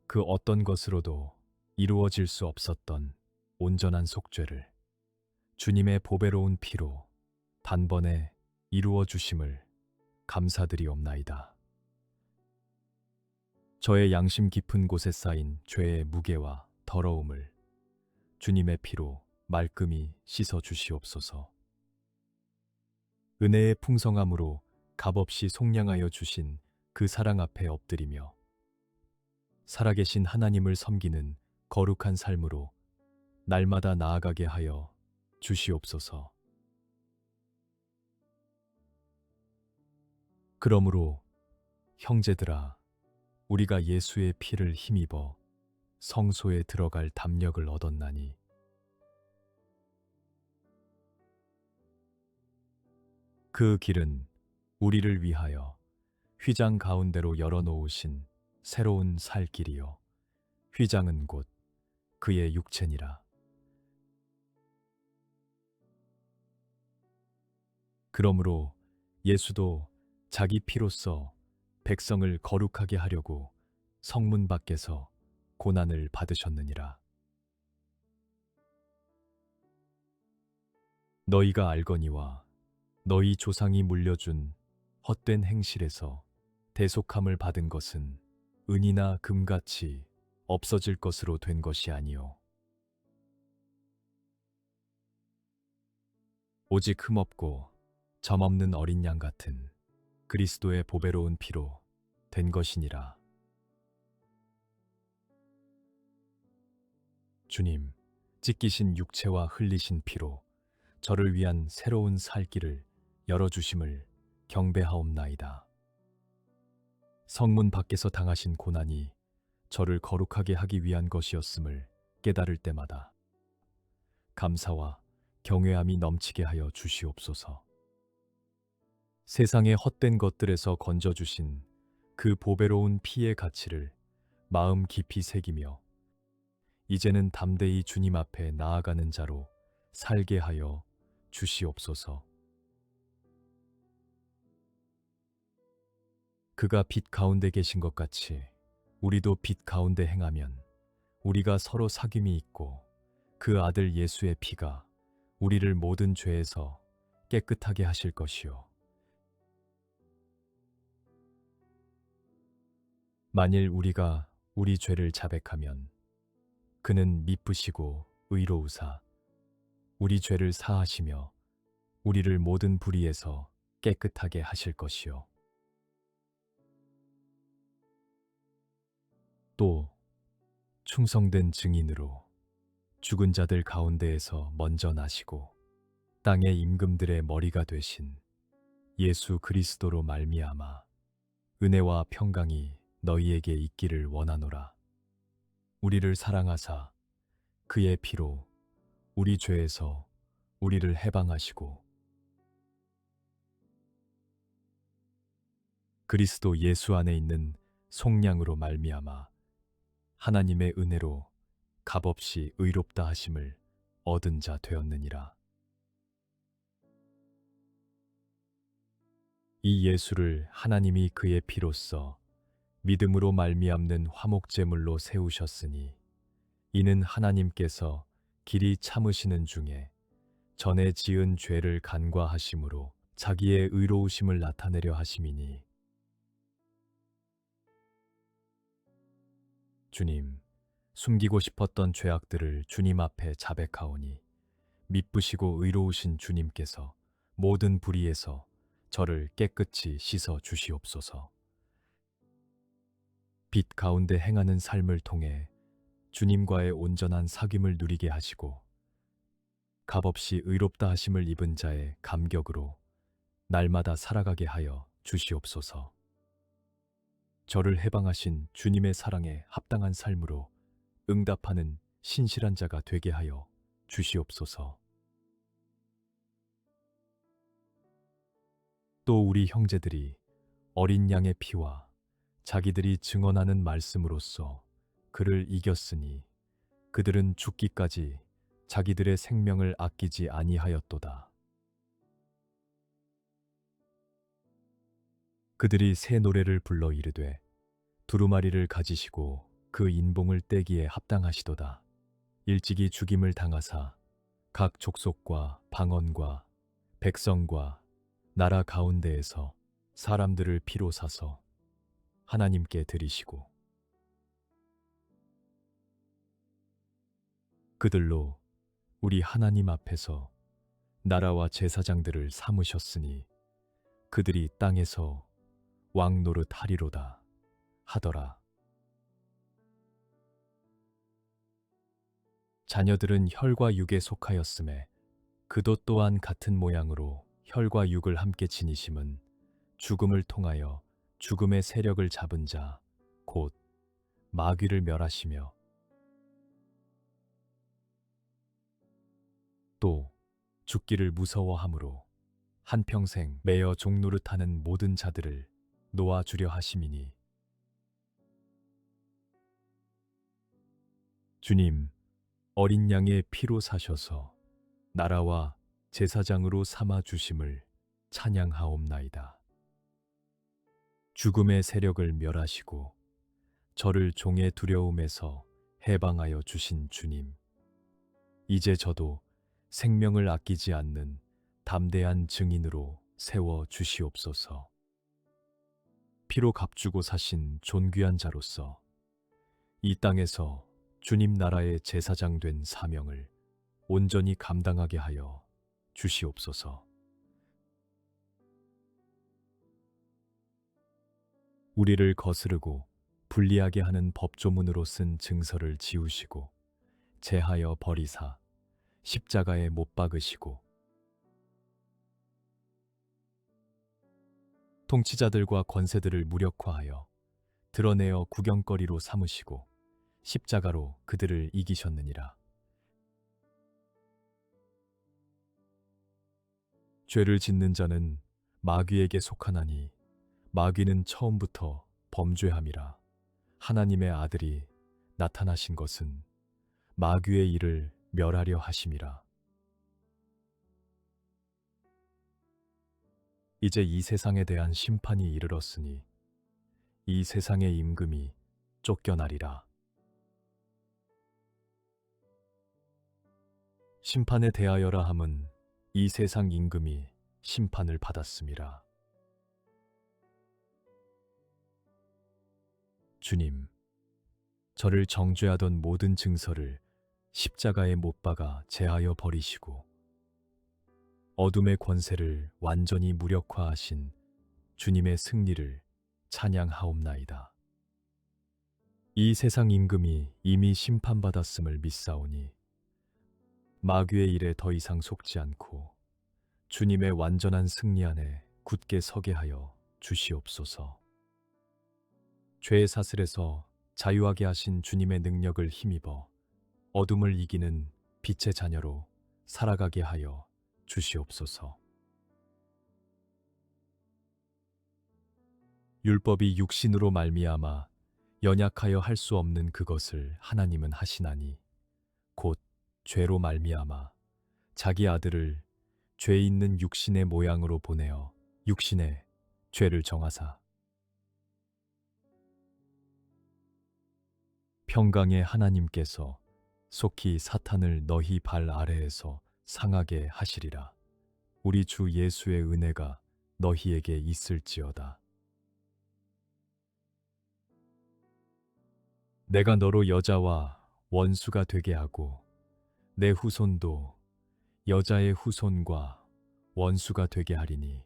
그 어떤 것으로도 이루어질 수 없었던 온전한 속죄를 주님의 보배로운 피로 단번에 이루어 주심을 감사드리옵나이다. 저의 양심 깊은 곳에 쌓인 죄의 무게와 더러움을 주님의 피로 말끔히 씻어 주시옵소서. 은혜의 풍성함으로 값없이 속량하여 주신 그 사랑 앞에 엎드리며 살아계신 하나님을 섬기는 거룩한 삶으로 날마다 나아가게 하여 주시옵소서. 그러므로 형제들아, 우리가 예수의 피를 힘입어 성소에 들어갈 담력을 얻었나니 그 길은 우리를 위하여 휘장 가운데로 열어놓으신 새로운 살 길이요 휘장은 곧 그의 육체니라. 그러므로 예수도 자기 피로써 백성을 거룩하게 하려고 성문 밖에서 고난을 받으셨느니라. 너희가 알거니와 너희 조상이 물려준 헛된 행실에서 대속함을 받은 것은 은이나 금같이 없어질 것으로 된 것이 아니요 오직 흠없고 점없는 어린 양 같은 그리스도의 보배로운 피로 된 것이니라. 주님, 찢기신 육체와 흘리신 피로 저를 위한 새로운 살 길을 열어주심을 경배하옵나이다. 성문 밖에서 당하신 고난이 저를 거룩하게 하기 위한 것이었음을 깨달을 때마다 감사와 경외함이 넘치게 하여 주시옵소서. 세상의 헛된 것들에서 건져주신 그 보배로운 피의 가치를 마음 깊이 새기며 이제는 담대히 주님 앞에 나아가는 자로 살게 하여 주시옵소서. 그가 빛 가운데 계신 것 같이 우리도 빛 가운데 행하면 우리가 서로 사귐이 있고 그 아들 예수의 피가 우리를 모든 죄에서 깨끗하게 하실 것이요. 만일 우리가 우리 죄를 자백하면 그는 미쁘시고 의로우사 우리 죄를 사하시며 우리를 모든 불의에서 깨끗하게 하실 것이요. 또 충성된 증인으로 죽은 자들 가운데에서 먼저 나시고 땅의 임금들의 머리가 되신 예수 그리스도로 말미암아 은혜와 평강이 너희에게 있기를 원하노라. 우리를 사랑하사 그의 피로 우리 죄에서 우리를 해방하시고 그리스도 예수 안에 있는 속량으로 말미암아 하나님의 은혜로 값없이 의롭다 하심을 얻은 자 되었느니라. 이 예수를 하나님이 그의 피로써 믿음으로 말미암는 화목제물로 세우셨으니 이는 하나님께서 길이 참으시는 중에 전에 지은 죄를 간과하심으로 자기의 의로우심을 나타내려 하심이니. 주님, 숨기고 싶었던 죄악들을 주님 앞에 자백하오니 미쁘시고 의로우신 주님께서 모든 불의에서 저를 깨끗이 씻어 주시옵소서. 빛 가운데 행하는 삶을 통해 주님과의 온전한 사귐을 누리게 하시고 값없이 의롭다 하심을 입은 자의 감격으로 날마다 살아가게 하여 주시옵소서. 저를 해방하신 주님의 사랑에 합당한 삶으로 응답하는 신실한 자가 되게 하여 주시옵소서. 또 우리 형제들이 어린 양의 피와 자기들이 증언하는 말씀으로써 그를 이겼으니 그들은 죽기까지 자기들의 생명을 아끼지 아니하였도다. 그들이 새 노래를 불러 이르되 두루마리를 가지시고 그 인봉을 떼기에 합당하시도다. 일찍이 죽임을 당하사 각 족속과 방언과 백성과 나라 가운데에서 사람들을 피로 사서 하나님께 드리시고 그들로 우리 하나님 앞에서 나라와 제사장들을 삼으셨으니 그들이 땅에서 왕 노릇 하리로다 하더라. 자녀들은 혈과 육에 속하였음에 그도 또한 같은 모양으로 혈과 육을 함께 지니심은 죽음을 통하여 죽음의 세력을 잡은 자 곧 마귀를 멸하시며 또 죽기를 무서워함으로 한평생 매여 종노릇하는 모든 자들을 놓아주려 하심이니. 주님, 어린 양의 피로 사셔서 나라와 제사장으로 삼아 주심을 찬양하옵나이다. 죽음의 세력을 멸하시고 저를 종의 두려움에서 해방하여 주신 주님, 이제 저도 생명을 아끼지 않는 담대한 증인으로 세워 주시옵소서. 피로 값주고 사신 존귀한 자로서 이 땅에서 주님 나라의 제사장 된 사명을 온전히 감당하게 하여 주시옵소서. 우리를 거스르고 불리하게 하는 법조문으로 쓴 증서를 지우시고 제하여 버리사 십자가에 못 박으시고 통치자들과 권세들을 무력화하여 드러내어 구경거리로 삼으시고 십자가로 그들을 이기셨느니라. 죄를 짓는 자는 마귀에게 속하나니 마귀는 처음부터 범죄함이라. 하나님의 아들이 나타나신 것은 마귀의 일을 멸하려 하심이라. 이제 이 세상에 대한 심판이 이르렀으니 이 세상의 임금이 쫓겨나리라. 심판에 대하여라 함은 이 세상 임금이 심판을 받았음이라. 주님, 저를 정죄하던 모든 증서를 십자가에 못 박아 제하여 버리시고 어둠의 권세를 완전히 무력화하신 주님의 승리를 찬양하옵나이다. 이 세상 임금이 이미 심판받았음을 믿사오니 마귀의 일에 더 이상 속지 않고 주님의 완전한 승리 안에 굳게 서게 하여 주시옵소서. 죄의 사슬에서 자유하게 하신 주님의 능력을 힘입어 어둠을 이기는 빛의 자녀로 살아가게 하여 주시옵소서. 율법이 육신으로 말미암아 연약하여 할 수 없는 그것을 하나님은 하시나니 곧 죄로 말미암아 자기 아들을 죄 있는 육신의 모양으로 보내어 육신의 죄를 정하사 평강의 하나님께서 속히 사탄을 너희 발 아래에서 상하게 하시리라. 우리 주 예수의 은혜가 너희에게 있을지어다. 내가 너로 여자와 원수가 되게 하고 내 후손도 여자의 후손과 원수가 되게 하리니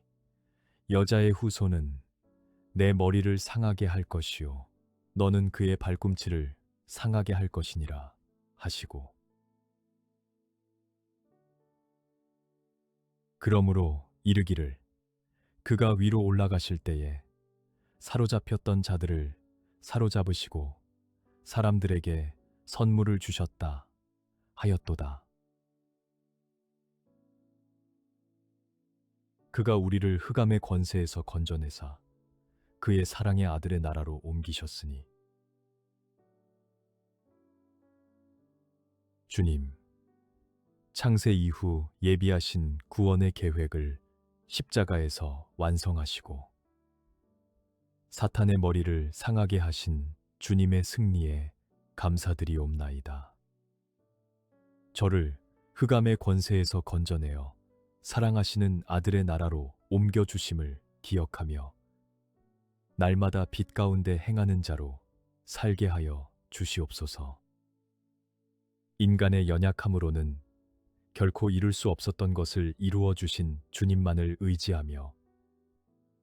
여자의 후손은 내 머리를 상하게 할 것이요 너는 그의 발꿈치를 상하게 할 것이니라 하시고 그러므로 이르기를 그가 위로 올라가실 때에 사로잡혔던 자들을 사로잡으시고 사람들에게 선물을 주셨다 하였도다. 그가 우리를 흑암의 권세에서 건져내사 그의 사랑의 아들의 나라로 옮기셨으니 주님, 창세 이후 예비하신 구원의 계획을 십자가에서 완성하시고 사탄의 머리를 상하게 하신 주님의 승리에 감사드리옵나이다. 저를 흑암의 권세에서 건져내어 사랑하시는 아들의 나라로 옮겨주심을 기억하며 날마다 빛 가운데 행하는 자로 살게 하여 주시옵소서. 인간의 연약함으로는 결코 이룰 수 없었던 것을 이루어 주신 주님만을 의지하며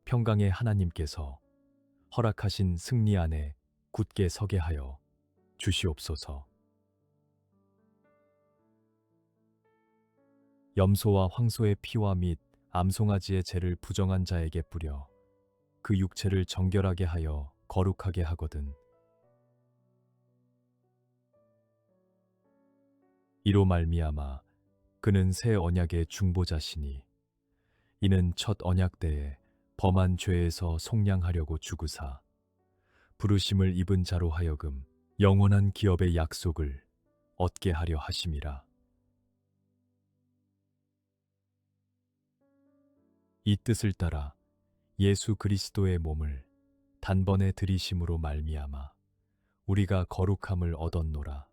평강의 하나님께서 허락하신 승리 안에 굳게 서게 하여 주시옵소서. 염소와 황소의 피와 및 암송아지의 죄를 부정한 자에게 뿌려 그 육체를 정결하게 하여 거룩하게 하거든. 이로 말미암아 그는 새 언약의 중보자시니 이는 첫 언약 때에 범한 죄에서 속량하려고 죽으사 부르심을 입은 자로 하여금 영원한 기업의 약속을 얻게 하려 하심이라. 이 뜻을 따라 예수 그리스도의 몸을 단번에 들이심으로 말미암아 우리가 거룩함을 얻었노라.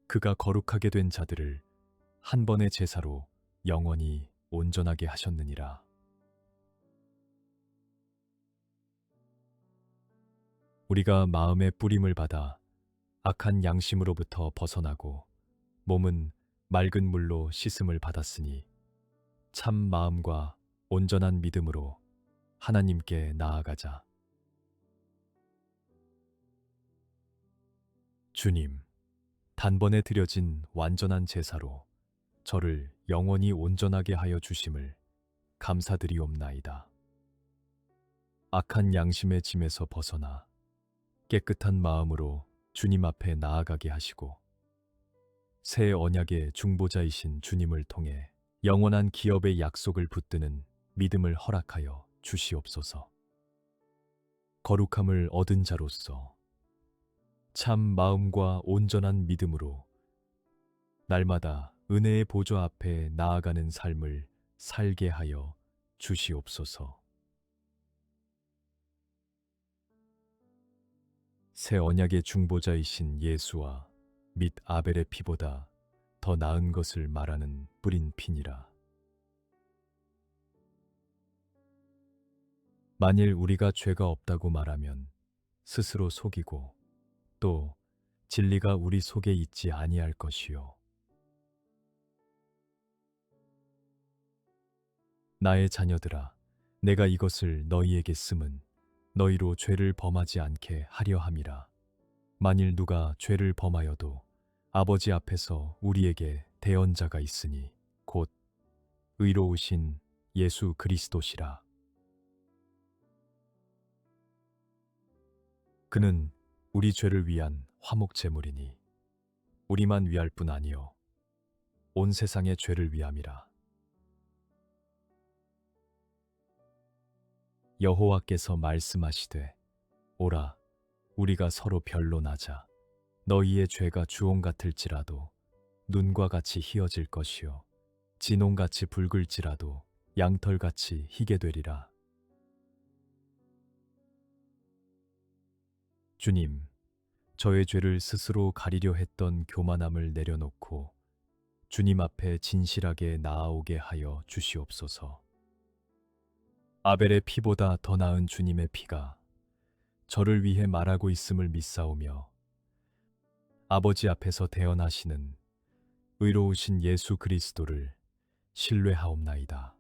그가 거룩하게 된 자들을 한 번의 제사로 영원히 온전하게 하셨느니라. 우리가 마음의 뿌림을 받아 악한 양심으로부터 벗어나고 몸은 맑은 물로 씻음을 받았으니 참 마음과 온전한 믿음으로 하나님께 나아가자. 주님, 단번에 드려진 완전한 제사로 저를 영원히 온전하게 하여 주심을 감사드리옵나이다. 악한 양심의 짐에서 벗어나 깨끗한 마음으로 주님 앞에 나아가게 하시고 새 언약의 중보자이신 주님을 통해 영원한 기업의 약속을 붙드는 믿음을 허락하여 주시옵소서. 거룩함을 얻은 자로서 참 마음과 온전한 믿음으로 날마다 은혜의 보좌 앞에 나아가는 삶을 살게 하여 주시옵소서. 새 언약의 중보자이신 예수와 및 아벨의 피보다 더 나은 것을 말하는 뿌린 피니라. 만일 우리가 죄가 없다고 말하면 스스로 속이고 또 진리가 우리 속에 있지 아니할 것이요. 나의 자녀들아, 내가 이것을 너희에게 쓰면 너희로 죄를 범하지 않게 하려 함이라. 만일 누가 죄를 범하여도 아버지 앞에서 우리에게 대언자가 있으니 곧 의로우신 예수 그리스도시라. 그는 우리 죄를 위한 화목 제물이니 우리만 위할 뿐 아니요 온 세상의 죄를 위함이라. 여호와께서 말씀하시되 오라 우리가 서로 변론하자. 너희의 죄가 주홍 같을지라도 눈과 같이 희어질 것이요 진홍같이 붉을지라도 양털같이 희게 되리라. 주님, 저의 죄를 스스로 가리려 했던 교만함을 내려놓고 주님 앞에 진실하게 나아오게 하여 주시옵소서. 아벨의 피보다 더 나은 주님의 피가 저를 위해 말하고 있음을 믿사오며 아버지 앞에서 대언하시는 의로우신 예수 그리스도를 신뢰하옵나이다.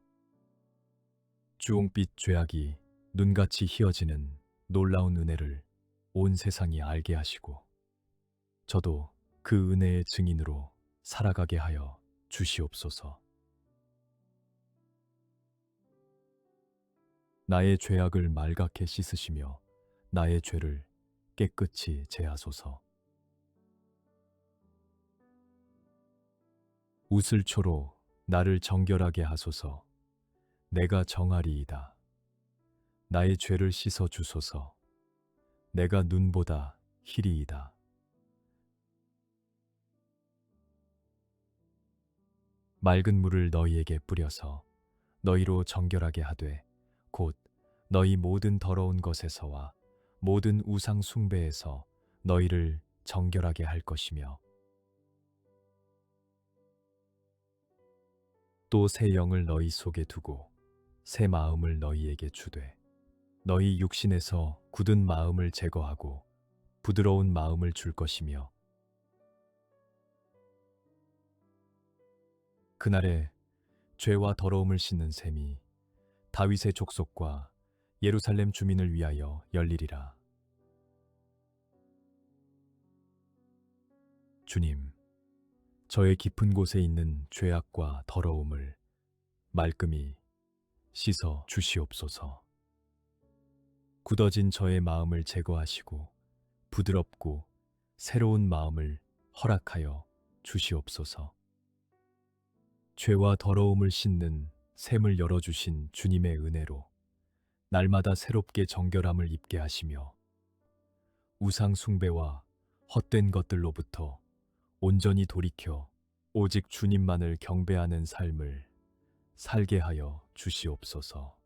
주홍빛 죄악이 눈같이 희어지는 놀라운 은혜를 온 세상이 알게 하시고 저도 그 은혜의 증인으로 살아가게 하여 주시옵소서. 나의 죄악을 말갛게 씻으시며 나의 죄를 깨끗이 제하소서. 우슬초로 나를 정결하게 하소서. 내가 정하리이다. 나의 죄를 씻어 주소서. 내가 눈보다 희리이다. 맑은 물을 너희에게 뿌려서 너희로 정결하게 하되 곧 너희 모든 더러운 것에서와 모든 우상 숭배에서 너희를 정결하게 할 것이며 또 새 영을 너희 속에 두고 새 마음을 너희에게 주되 너희 육신에서 굳은 마음을 제거하고 부드러운 마음을 줄 것이며 그날에 죄와 더러움을 씻는 셈이 다윗의 족속과 예루살렘 주민을 위하여 열리리라. 주님, 저의 깊은 곳에 있는 죄악과 더러움을 말끔히 씻어 주시옵소서. 굳어진 저의 마음을 제거하시고 부드럽고 새로운 마음을 허락하여 주시옵소서. 죄와 더러움을 씻는 샘을 열어주신 주님의 은혜로 날마다 새롭게 정결함을 입게 하시며 우상 숭배와 헛된 것들로부터 온전히 돌이켜 오직 주님만을 경배하는 삶을 살게 하여 주시옵소서.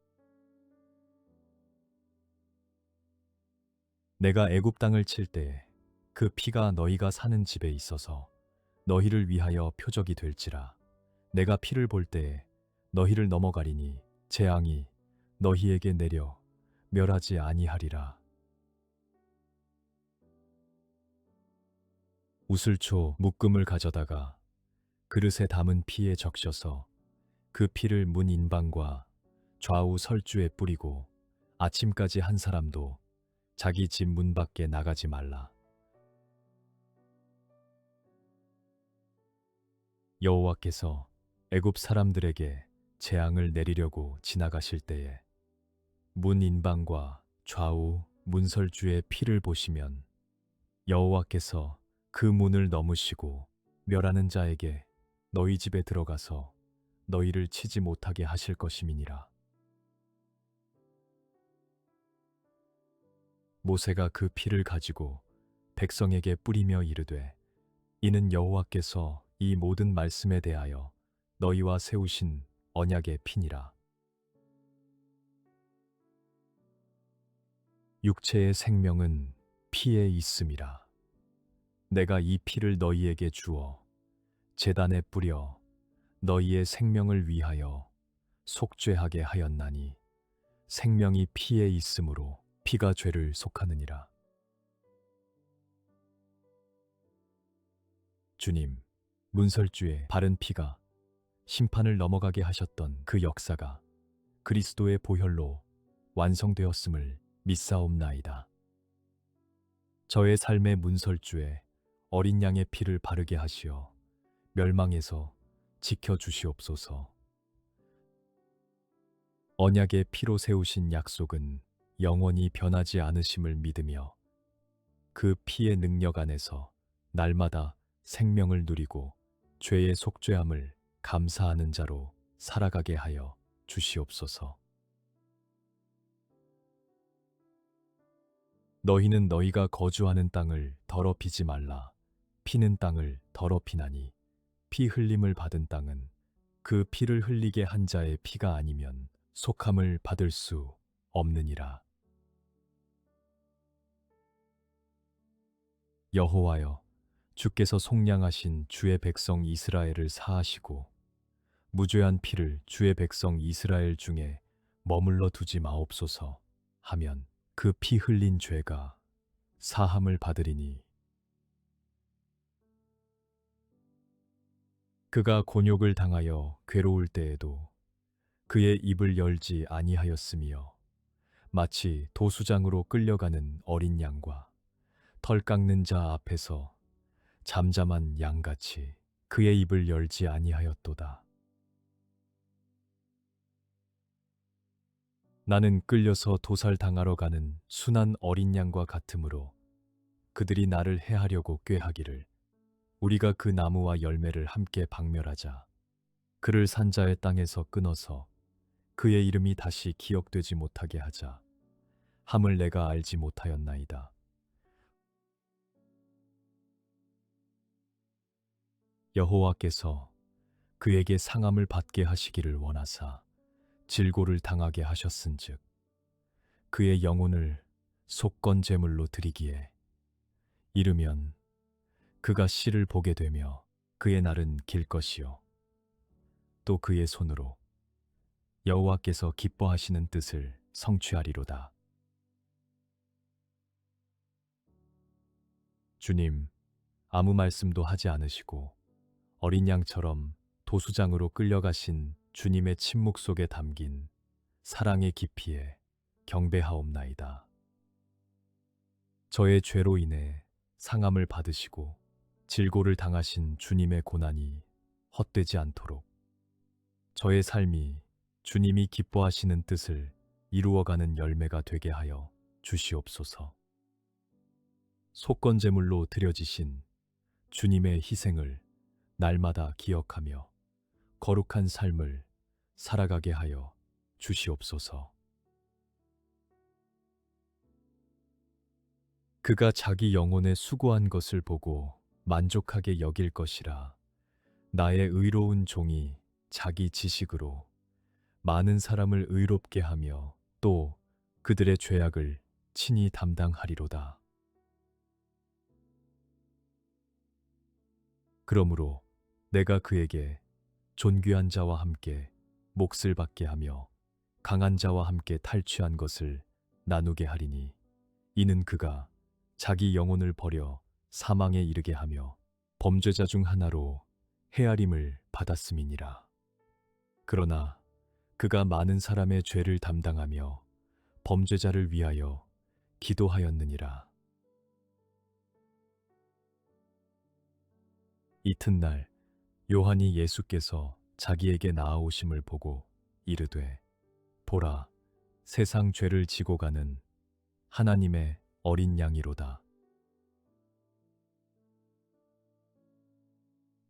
내가 애굽 땅을 칠 때에 그 피가 너희가 사는 집에 있어서 너희를 위하여 표적이 될지라. 내가 피를 볼 때에 너희를 넘어가리니 재앙이 너희에게 내려 멸하지 아니하리라. 우슬초 묶음을 가져다가 그릇에 담은 피에 적셔서 그 피를 문 인방과 좌우 설주에 뿌리고 아침까지 한 사람도 자기 집 문 밖에 나가지 말라. 여호와께서 애굽 사람들에게 재앙을 내리려고 지나가실 때에 문 인방과 좌우 문설주의 피를 보시면 여호와께서 그 문을 넘으시고 멸하는 자에게 너희 집에 들어가서 너희를 치지 못하게 하실 것임이니라. 모세가 그 피를 가지고 백성에게 뿌리며 이르되 이는 여호와께서 이 모든 말씀에 대하여 너희와 세우신 언약의 피니라. 육체의 생명은 피에 있음이라. 내가 이 피를 너희에게 주어 제단에 뿌려 너희의 생명을 위하여 속죄하게 하였나니 생명이 피에 있으므로 피가 죄를 속하느니라. 주님, 문설주에 바른 피가 심판을 넘어가게 하셨던 그 역사가 그리스도의 보혈로 완성되었음을 믿사옵나이다. 저의 삶의 문설주에 어린 양의 피를 바르게 하시어 멸망에서 지켜주시옵소서. 언약의 피로 세우신 약속은 영원히 변하지 않으심을 믿으며 그 피의 능력 안에서 날마다 생명을 누리고 죄의 속죄함을 감사하는 자로 살아가게 하여 주시옵소서. 너희는 너희가 거주하는 땅을 더럽히지 말라. 피는 땅을 더럽히나니 피 흘림을 받은 땅은 그 피를 흘리게 한 자의 피가 아니면 속함을 받을 수 없느니라. 여호와여, 주께서 속량하신 주의 백성 이스라엘을 사하시고 무죄한 피를 주의 백성 이스라엘 중에 머물러 두지 마옵소서 하면 그 피 흘린 죄가 사함을 받으리니 그가 곤욕을 당하여 괴로울 때에도 그의 입을 열지 아니하였으며 마치 도수장으로 끌려가는 어린 양과 털 깎는 자 앞에서 잠잠한 양같이 그의 입을 열지 아니하였도다. 나는 끌려서 도살당하러 가는 순한 어린 양과 같으므로 그들이 나를 해하려고 꾀하기를 우리가 그 나무와 열매를 함께 박멸하자. 그를 산자의 땅에서 끊어서 그의 이름이 다시 기억되지 못하게 하자. 함을 내가 알지 못하였나이다. 여호와께서 그에게 상함을 받게 하시기를 원하사 질고를 당하게 하셨은즉 그의 영혼을 속건 제물로 드리기에 이르면 그가 씨를 보게 되며 그의 날은 길 것이요 또 그의 손으로 여호와께서 기뻐하시는 뜻을 성취하리로다. 주님, 아무 말씀도 하지 않으시고 어린 양처럼 도수장으로 끌려가신 주님의 침묵 속에 담긴 사랑의 깊이에 경배하옵나이다. 저의 죄로 인해 상함을 받으시고 질고를 당하신 주님의 고난이 헛되지 않도록 저의 삶이 주님이 기뻐하시는 뜻을 이루어가는 열매가 되게 하여 주시옵소서. 속건제물로 드려지신 주님의 희생을 날마다 기억하며 거룩한 삶을 살아가게 하여 주시옵소서. 그가 자기 영혼에 수고한 것을 보고 만족하게 여길 것이라. 나의 의로운 종이 자기 지식으로 많은 사람을 의롭게 하며 또 그들의 죄악을 친히 담당하리로다. 그러므로 내가 그에게 존귀한 자와 함께 몫을 받게 하며 강한 자와 함께 탈취한 것을 나누게 하리니 이는 그가 자기 영혼을 버려 사망에 이르게 하며 범죄자 중 하나로 헤아림을 받았음이니라. 그러나 그가 많은 사람의 죄를 담당하며 범죄자를 위하여 기도하였느니라. 이튿날 요한이 예수께서 자기에게 나아오심을 보고 이르되 보라, 세상 죄를 지고 가는 하나님의 어린 양이로다.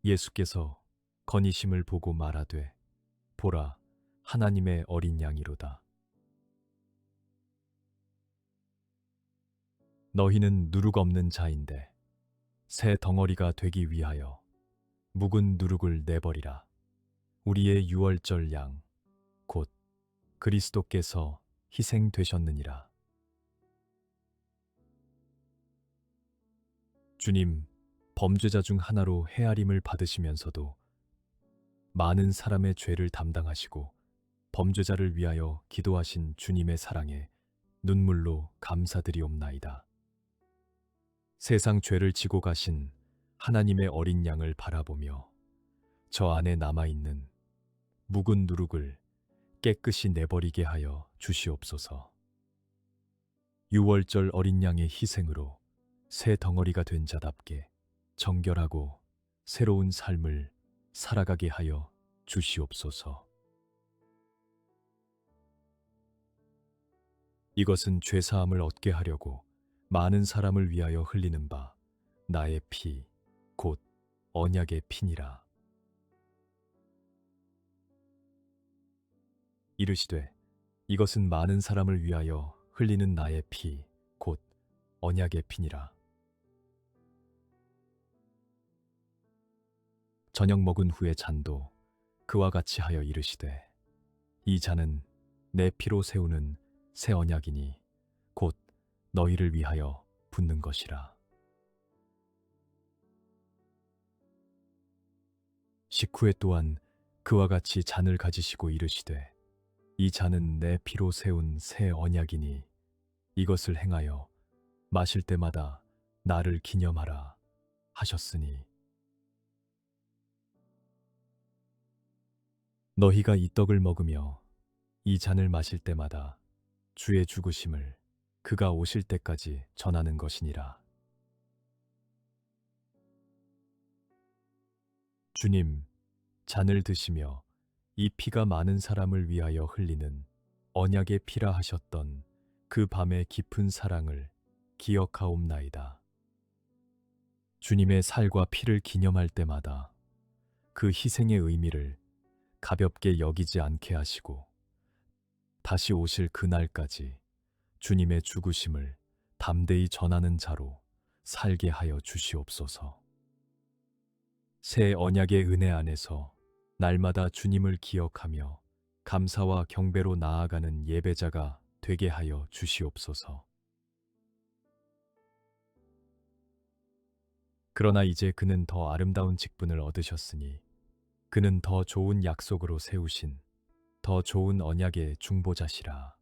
예수께서 건이심을 보고 말하되 보라, 하나님의 어린 양이로다. 너희는 누룩 없는 자인데 새 덩어리가 되기 위하여 묵은 누룩을 내버리라. 우리의 유월절 양 곧 그리스도께서 희생되셨느니라. 주님, 범죄자 중 하나로 헤아림을 받으시면서도 많은 사람의 죄를 담당하시고 범죄자를 위하여 기도하신 주님의 사랑에 눈물로 감사드리옵나이다. 세상 죄를 지고 가신 하나님의 어린 양을 바라보며 저 안에 남아있는 묵은 누룩을 깨끗이 내버리게 하여 주시옵소서. 유월절 어린 양의 희생으로 새 덩어리가 된 자답게 정결하고 새로운 삶을 살아가게 하여 주시옵소서. 이것은 죄사함을 얻게 하려고 많은 사람을 위하여 흘리는 바 나의 피, 곧 언약의 피니라. 이르시되 이것은 많은 사람을 위하여 흘리는 나의 피, 곧 언약의 피니라. 저녁 먹은 후에 잔도 그와 같이 하여 이르시되 이 잔은 내 피로 세우는 새 언약이니 곧 너희를 위하여 붓는 것이라. 식후에 또한 그와 같이 잔을 가지시고 이르시되 이 잔은 내 피로 세운 새 언약이니 이것을 행하여 마실 때마다 나를 기념하라 하셨으니 너희가 이 떡을 먹으며 이 잔을 마실 때마다 주의 죽으심을 그가 오실 때까지 전하는 것이니라. 주님, 잔을 드시며 이 피가 많은 사람을 위하여 흘리는 언약의 피라 하셨던 그 밤의 깊은 사랑을 기억하옵나이다. 주님의 살과 피를 기념할 때마다 그 희생의 의미를 가볍게 여기지 않게 하시고 다시 오실 그날까지 주님의 죽으심을 담대히 전하는 자로 살게 하여 주시옵소서. 새 언약의 은혜 안에서 날마다 주님을 기억하며 감사와 경배로 나아가는 예배자가 되게 하여 주시옵소서. 그러나 이제 그는 더 아름다운 직분을 얻으셨으니 그는 더 좋은 약속으로 세우신 더 좋은 언약의 중보자시라.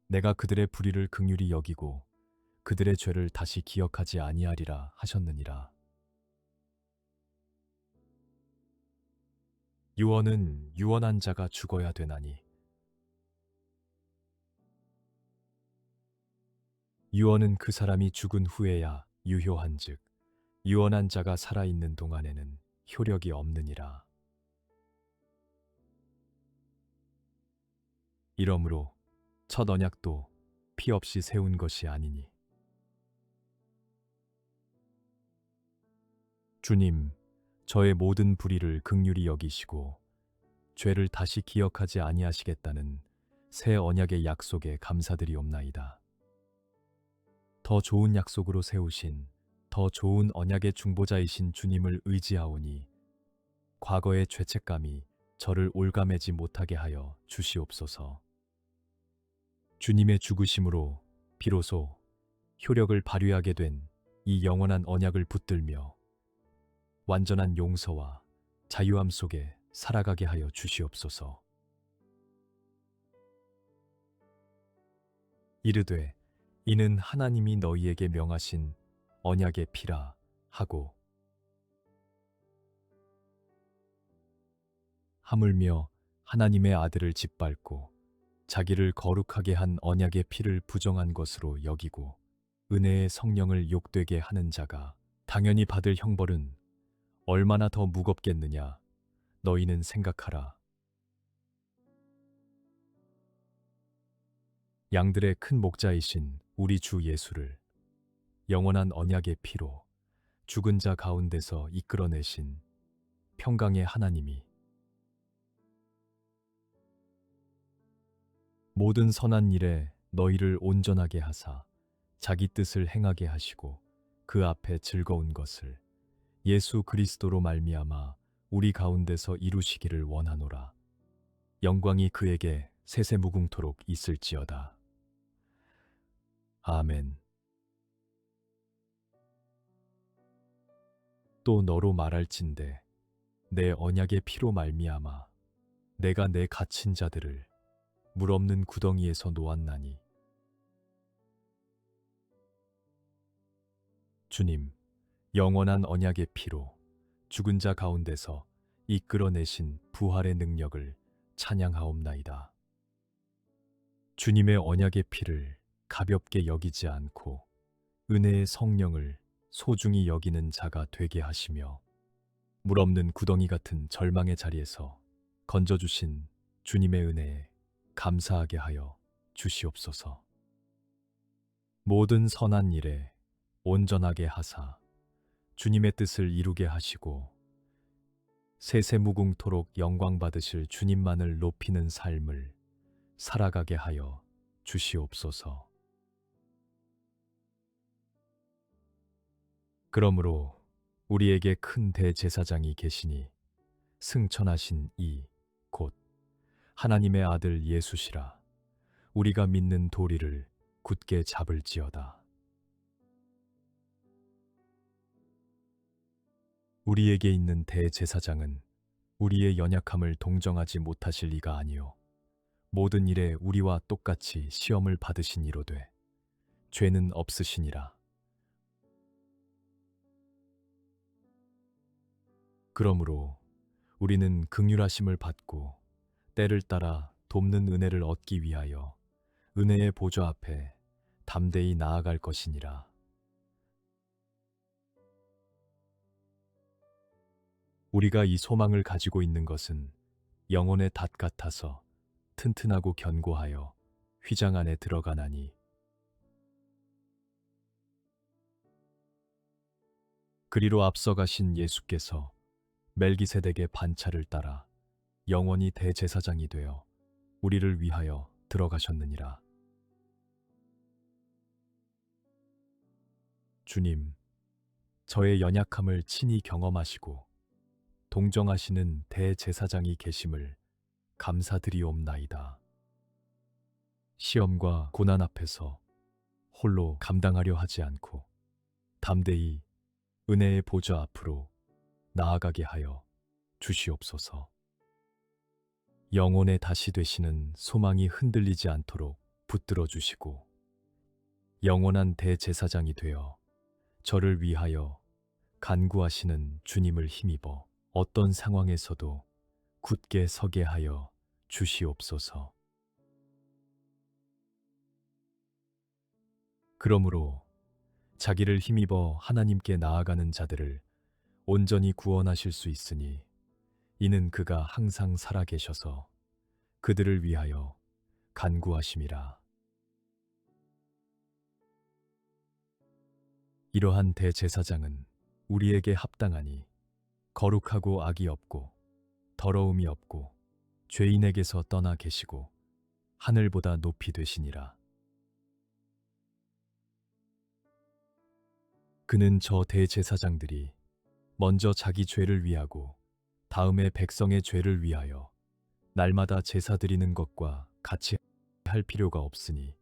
내가 그들의 불의를 긍휼히 여기고 그들의 죄를 다시 기억하지 아니하리라 하셨느니라. 유언은 유언한 자가 죽어야 되나니 유언은 그 사람이 죽은 후에야 유효한즉 유언한 자가 살아있는 동안에는 효력이 없느니라. 이러므로 첫 언약도 피 없이 세운 것이 아니니 주님, 저의 모든 불의를 긍휼히 여기시고 죄를 다시 기억하지 아니하시겠다는 새 언약의 약속에 감사드리옵나이다. 더 좋은 약속으로 세우신 더 좋은 언약의 중보자이신 주님을 의지하오니 과거의 죄책감이 저를 올가매지 못하게 하여 주시옵소서. 주님의 죽으심으로 비로소 효력을 발휘하게 된 이 영원한 언약을 붙들며 완전한 용서와 자유함 속에 살아가게 하여 주시옵소서. 이르되 이는 하나님이 너희에게 명하신 언약의 피라 하고 하물며 하나님의 아들을 짓밟고 자기를 거룩하게 한 언약의 피를 부정한 것으로 여기고 은혜의 성령을 욕되게 하는 자가 당연히 받을 형벌은 얼마나 더 무겁겠느냐 너희는 생각하라. 양들의 큰 목자이신 우리 주 예수를 영원한 언약의 피로 죽은 자 가운데서 이끌어내신 평강의 하나님이 모든 선한 일에 너희를 온전하게 하사 자기 뜻을 행하게 하시고 그 앞에 즐거운 것을 예수 그리스도로 말미암아 우리 가운데서 이루시기를 원하노라. 영광이 그에게 세세무궁토록 있을지어다. 아멘. 또 너로 말할진대 내 언약의 피로 말미암아 내가 내 갇힌 자들을 물 없는 구덩이에서 놓았나니. 주님, 영원한 언약의 피로 죽은 자 가운데서 이끌어내신 부활의 능력을 찬양하옵나이다. 주님의 언약의 피를 가볍게 여기지 않고 은혜의 성령을 소중히 여기는 자가 되게 하시며 물 없는 구덩이 같은 절망의 자리에서 건져주신 주님의 은혜에 감사하게 하여 주시옵소서. 모든 선한 일에 온전하게 하사 주님의 뜻을 이루게 하시고 세세무궁토록 영광 받으실 주님만을 높이는 삶을 살아가게 하여 주시옵소서. 그러므로 우리에게 큰 대제사장이 계시니 승천하신 이 곧 하나님의 아들 예수시라. 우리가 믿는 도리를 굳게 잡을지어다. 우리에게 있는 대제사장은 우리의 연약함을 동정하지 못하실 이가 아니요 모든 일에 우리와 똑같이 시험을 받으신 이로되 죄는 없으시니라. 그러므로 우리는 긍휼하심을 받고 때를 따라 돕는 은혜를 얻기 위하여 은혜의 보좌 앞에 담대히 나아갈 것이니라. 우리가 이 소망을 가지고 있는 것은 영혼의 닷 같아서 튼튼하고 견고하여 휘장 안에 들어가나니. 그리로 앞서가신 예수께서 멜기세덱의 반차를 따라 영원히 대제사장이 되어 우리를 위하여 들어가셨느니라. 주님, 저의 연약함을 친히 경험하시고 동정하시는 대제사장이 계심을 감사드리옵나이다. 시험과 고난 앞에서 홀로 감당하려 하지 않고 담대히 은혜의 보좌 앞으로 나아가게 하여 주시옵소서. 영혼의 다시 되시는 소망이 흔들리지 않도록 붙들어 주시고 영원한 대제사장이 되어 저를 위하여 간구하시는 주님을 힘입어 어떤 상황에서도 굳게 서게 하여 주시옵소서. 그러므로 자기를 힘입어 하나님께 나아가는 자들을 온전히 구원하실 수 있으니 이는 그가 항상 살아계셔서 그들을 위하여 간구하심이라. 이러한 대제사장은 우리에게 합당하니 거룩하고 악이 없고 더러움이 없고 죄인에게서 떠나 계시고 하늘보다 높이 되시니라. 그는 저 대제사장들이 먼저 자기 죄를 위하고 다음에 백성의 죄를 위하여 날마다 제사 드리는 것과 같이 할 필요가 없으니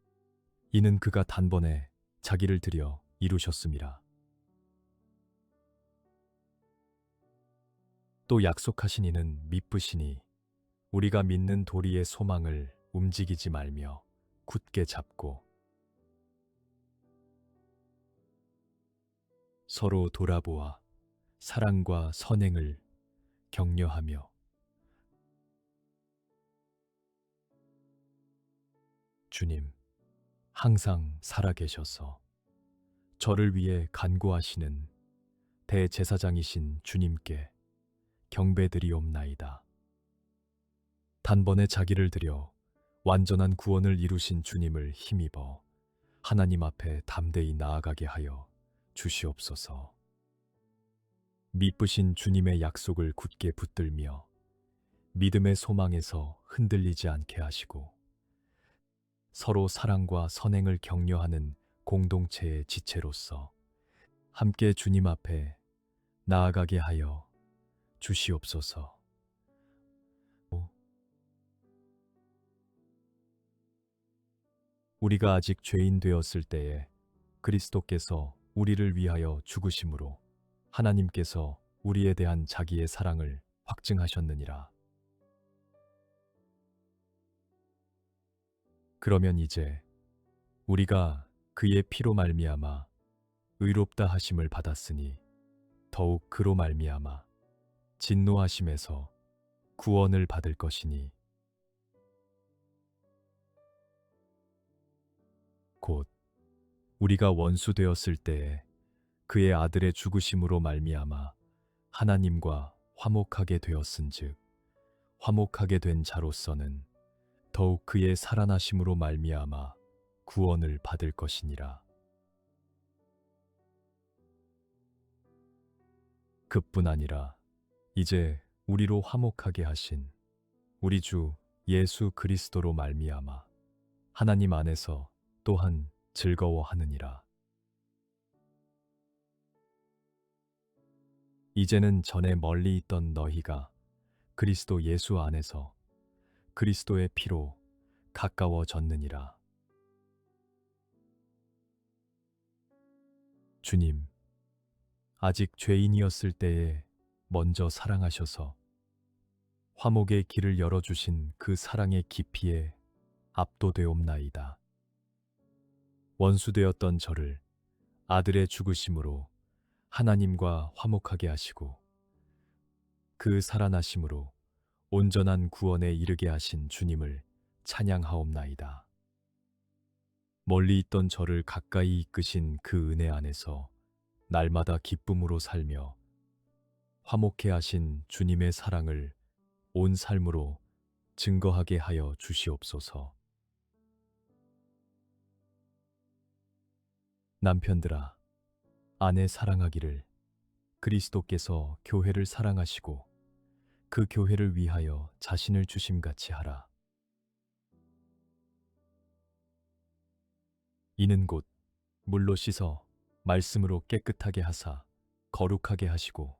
이는 그가 단번에 자기를 드려 이루셨음이라. 또 약속하신 이는 미쁘시니 우리가 믿는 도리의 소망을 움직이지 말며 굳게 잡고 서로 돌아보아 사랑과 선행을 격려하며 주님, 항상 살아계셔서 저를 위해 간구하시는 대제사장이신 주님께 경배드리옵나이다. 단번에 자기를 드려 완전한 구원을 이루신 주님을 힘입어 하나님 앞에 담대히 나아가게 하여 주시옵소서. 미쁘신 주님의 약속을 굳게 붙들며 믿음의 소망에서 흔들리지 않게 하시고 서로 사랑과 선행을 격려하는 공동체의 지체로서 함께 주님 앞에 나아가게 하여 주시옵소서. 우리가 아직 죄인 되었을 때에 그리스도께서 우리를 위하여 죽으심으로 하나님께서 우리에 대한 자기의 사랑을 확증하셨느니라. 그러면 이제 우리가 그의 피로 말미암아 의롭다 하심을 받았으니 더욱 그로 말미암아 진노하심에서 구원을 받을 것이니 곧 우리가 원수 되었을 때에 그의 아들의 죽으심으로 말미암아 하나님과 화목하게 되었은즉 화목하게 된 자로서는 더욱 그의 살아나심으로 말미암아 구원을 받을 것이니라. 그뿐 아니라 이제 우리로 화목하게 하신 우리 주 예수 그리스도로 말미암아 하나님 안에서 또한 즐거워하느니라. 이제는 전에 멀리 있던 너희가 그리스도 예수 안에서 그리스도의 피로 가까워졌느니라. 주님, 아직 죄인이었을 때에 먼저 사랑하셔서 화목의 길을 열어주신 그 사랑의 깊이에 압도되옵나이다. 원수되었던 저를 아들의 죽으심으로 하나님과 화목하게 하시고 그 살아나심으로 온전한 구원에 이르게 하신 주님을 찬양하옵나이다. 멀리 있던 저를 가까이 이끄신 그 은혜 안에서 날마다 기쁨으로 살며 화목해 하신 주님의 사랑을 온 삶으로 증거하게 하여 주시옵소서. 남편들아, 아내 사랑하기를 그리스도께서 교회를 사랑하시고 그 교회를 위하여 자신을 주심같이 하라. 이는 곧 물로 씻어 말씀으로 깨끗하게 하사 거룩하게 하시고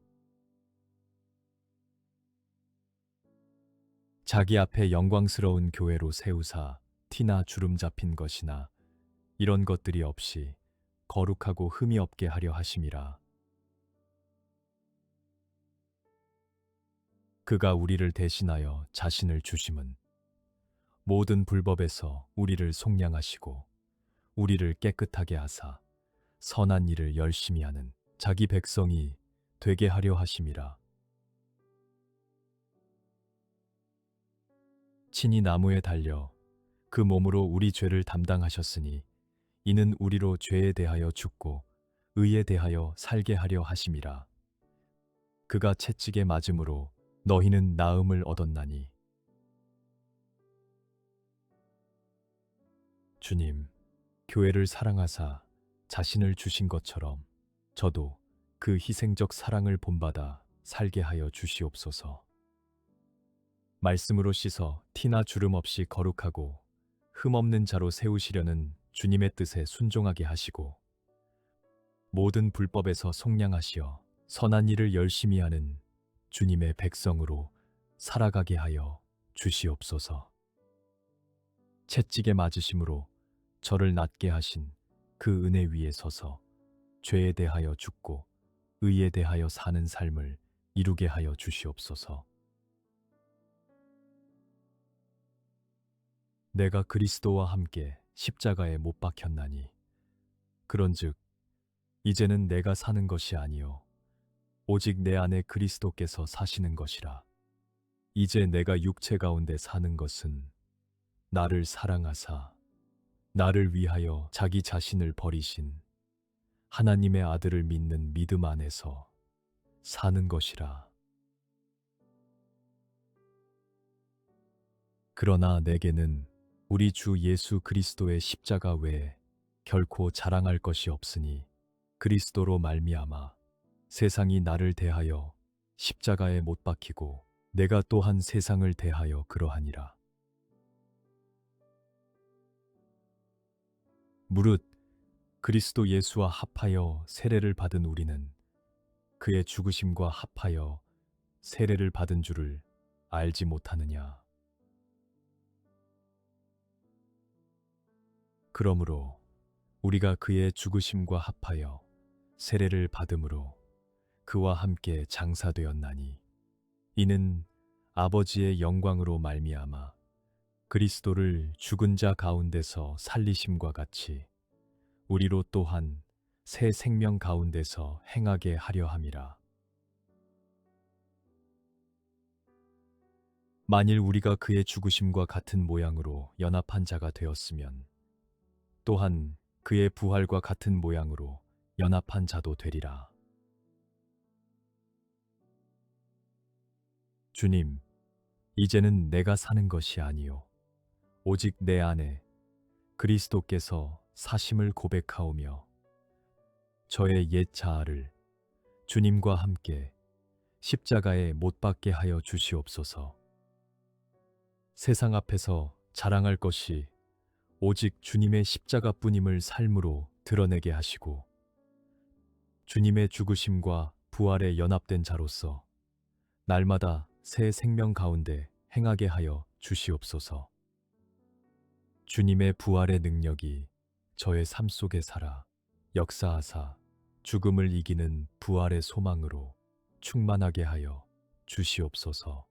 자기 앞에 영광스러운 교회로 세우사 티나 주름 잡힌 것이나 이런 것들이 없이 거룩하고 흠이 없게 하려 하심이라. 그가 우리를 대신하여 자신을 주심은 모든 불법에서 우리를 속량하시고 우리를 깨끗하게 하사 선한 일을 열심히 하는 자기 백성이 되게 하려 하심이라. 친히 나무에 달려 그 몸으로 우리 죄를 담당하셨으니 이는 우리로 죄에 대하여 죽고 의에 대하여 살게 하려 하심이라. 그가 채찍에 맞음으로 너희는 나음을 얻었나니. 주님, 교회를 사랑하사 자신을 주신 것처럼 저도 그 희생적 사랑을 본받아 살게 하여 주시옵소서. 말씀으로 씻어 티나 주름 없이 거룩하고 흠 없는 자로 세우시려는 주님의 뜻에 순종하게 하시고 모든 불법에서 속량하시어 선한 일을 열심히 하는 주님의 백성으로 살아가게 하여 주시옵소서. 채찍에 맞으심으로 저를 낫게 하신 그 은혜 위에 서서 죄에 대하여 죽고 의에 대하여 사는 삶을 이루게 하여 주시옵소서. 내가 그리스도와 함께 십자가에 못 박혔나니 그런즉 이제는 내가 사는 것이 아니요 오직 내 안에 그리스도께서 사시는 것이라. 이제 내가 육체 가운데 사는 것은 나를 사랑하사 나를 위하여 자기 자신을 버리신 하나님의 아들을 믿는 믿음 안에서 사는 것이라. 그러나 내게는 우리 주 예수 그리스도의 십자가 외에 결코 자랑할 것이 없으니 그리스도로 말미암아 세상이 나를 대하여 십자가에 못 박히고 내가 또한 세상을 대하여 그러하니라. 무릇 그리스도 예수와 합하여 세례를 받은 우리는 그의 죽으심과 합하여 세례를 받은 줄을 알지 못하느냐. 그러므로 우리가 그의 죽으심과 합하여 세례를 받음으로 그와 함께 장사되었나니 이는 아버지의 영광으로 말미암아 그리스도를 죽은 자 가운데서 살리심과 같이 우리로 또한 새 생명 가운데서 행하게 하려 함이라. 만일 우리가 그의 죽으심과 같은 모양으로 연합한 자가 되었으면 또한 그의 부활과 같은 모양으로 연합한 자도 되리라. 주님, 이제는 내가 사는 것이 아니요 오직 내 안에 그리스도께서 사심을 고백하오며 저의 옛 자아를 주님과 함께 십자가에 못 박게 하여 주시옵소서. 세상 앞에서 자랑할 것이 오직 주님의 십자가뿐임을 삶으로 드러내게 하시고 주님의 죽으심과 부활에 연합된 자로서 날마다 새 생명 가운데 행하게 하여 주시옵소서. 주님의 부활의 능력이 저의 삶 속에 살아 역사하사 죽음을 이기는 부활의 소망으로 충만하게 하여 주시옵소서.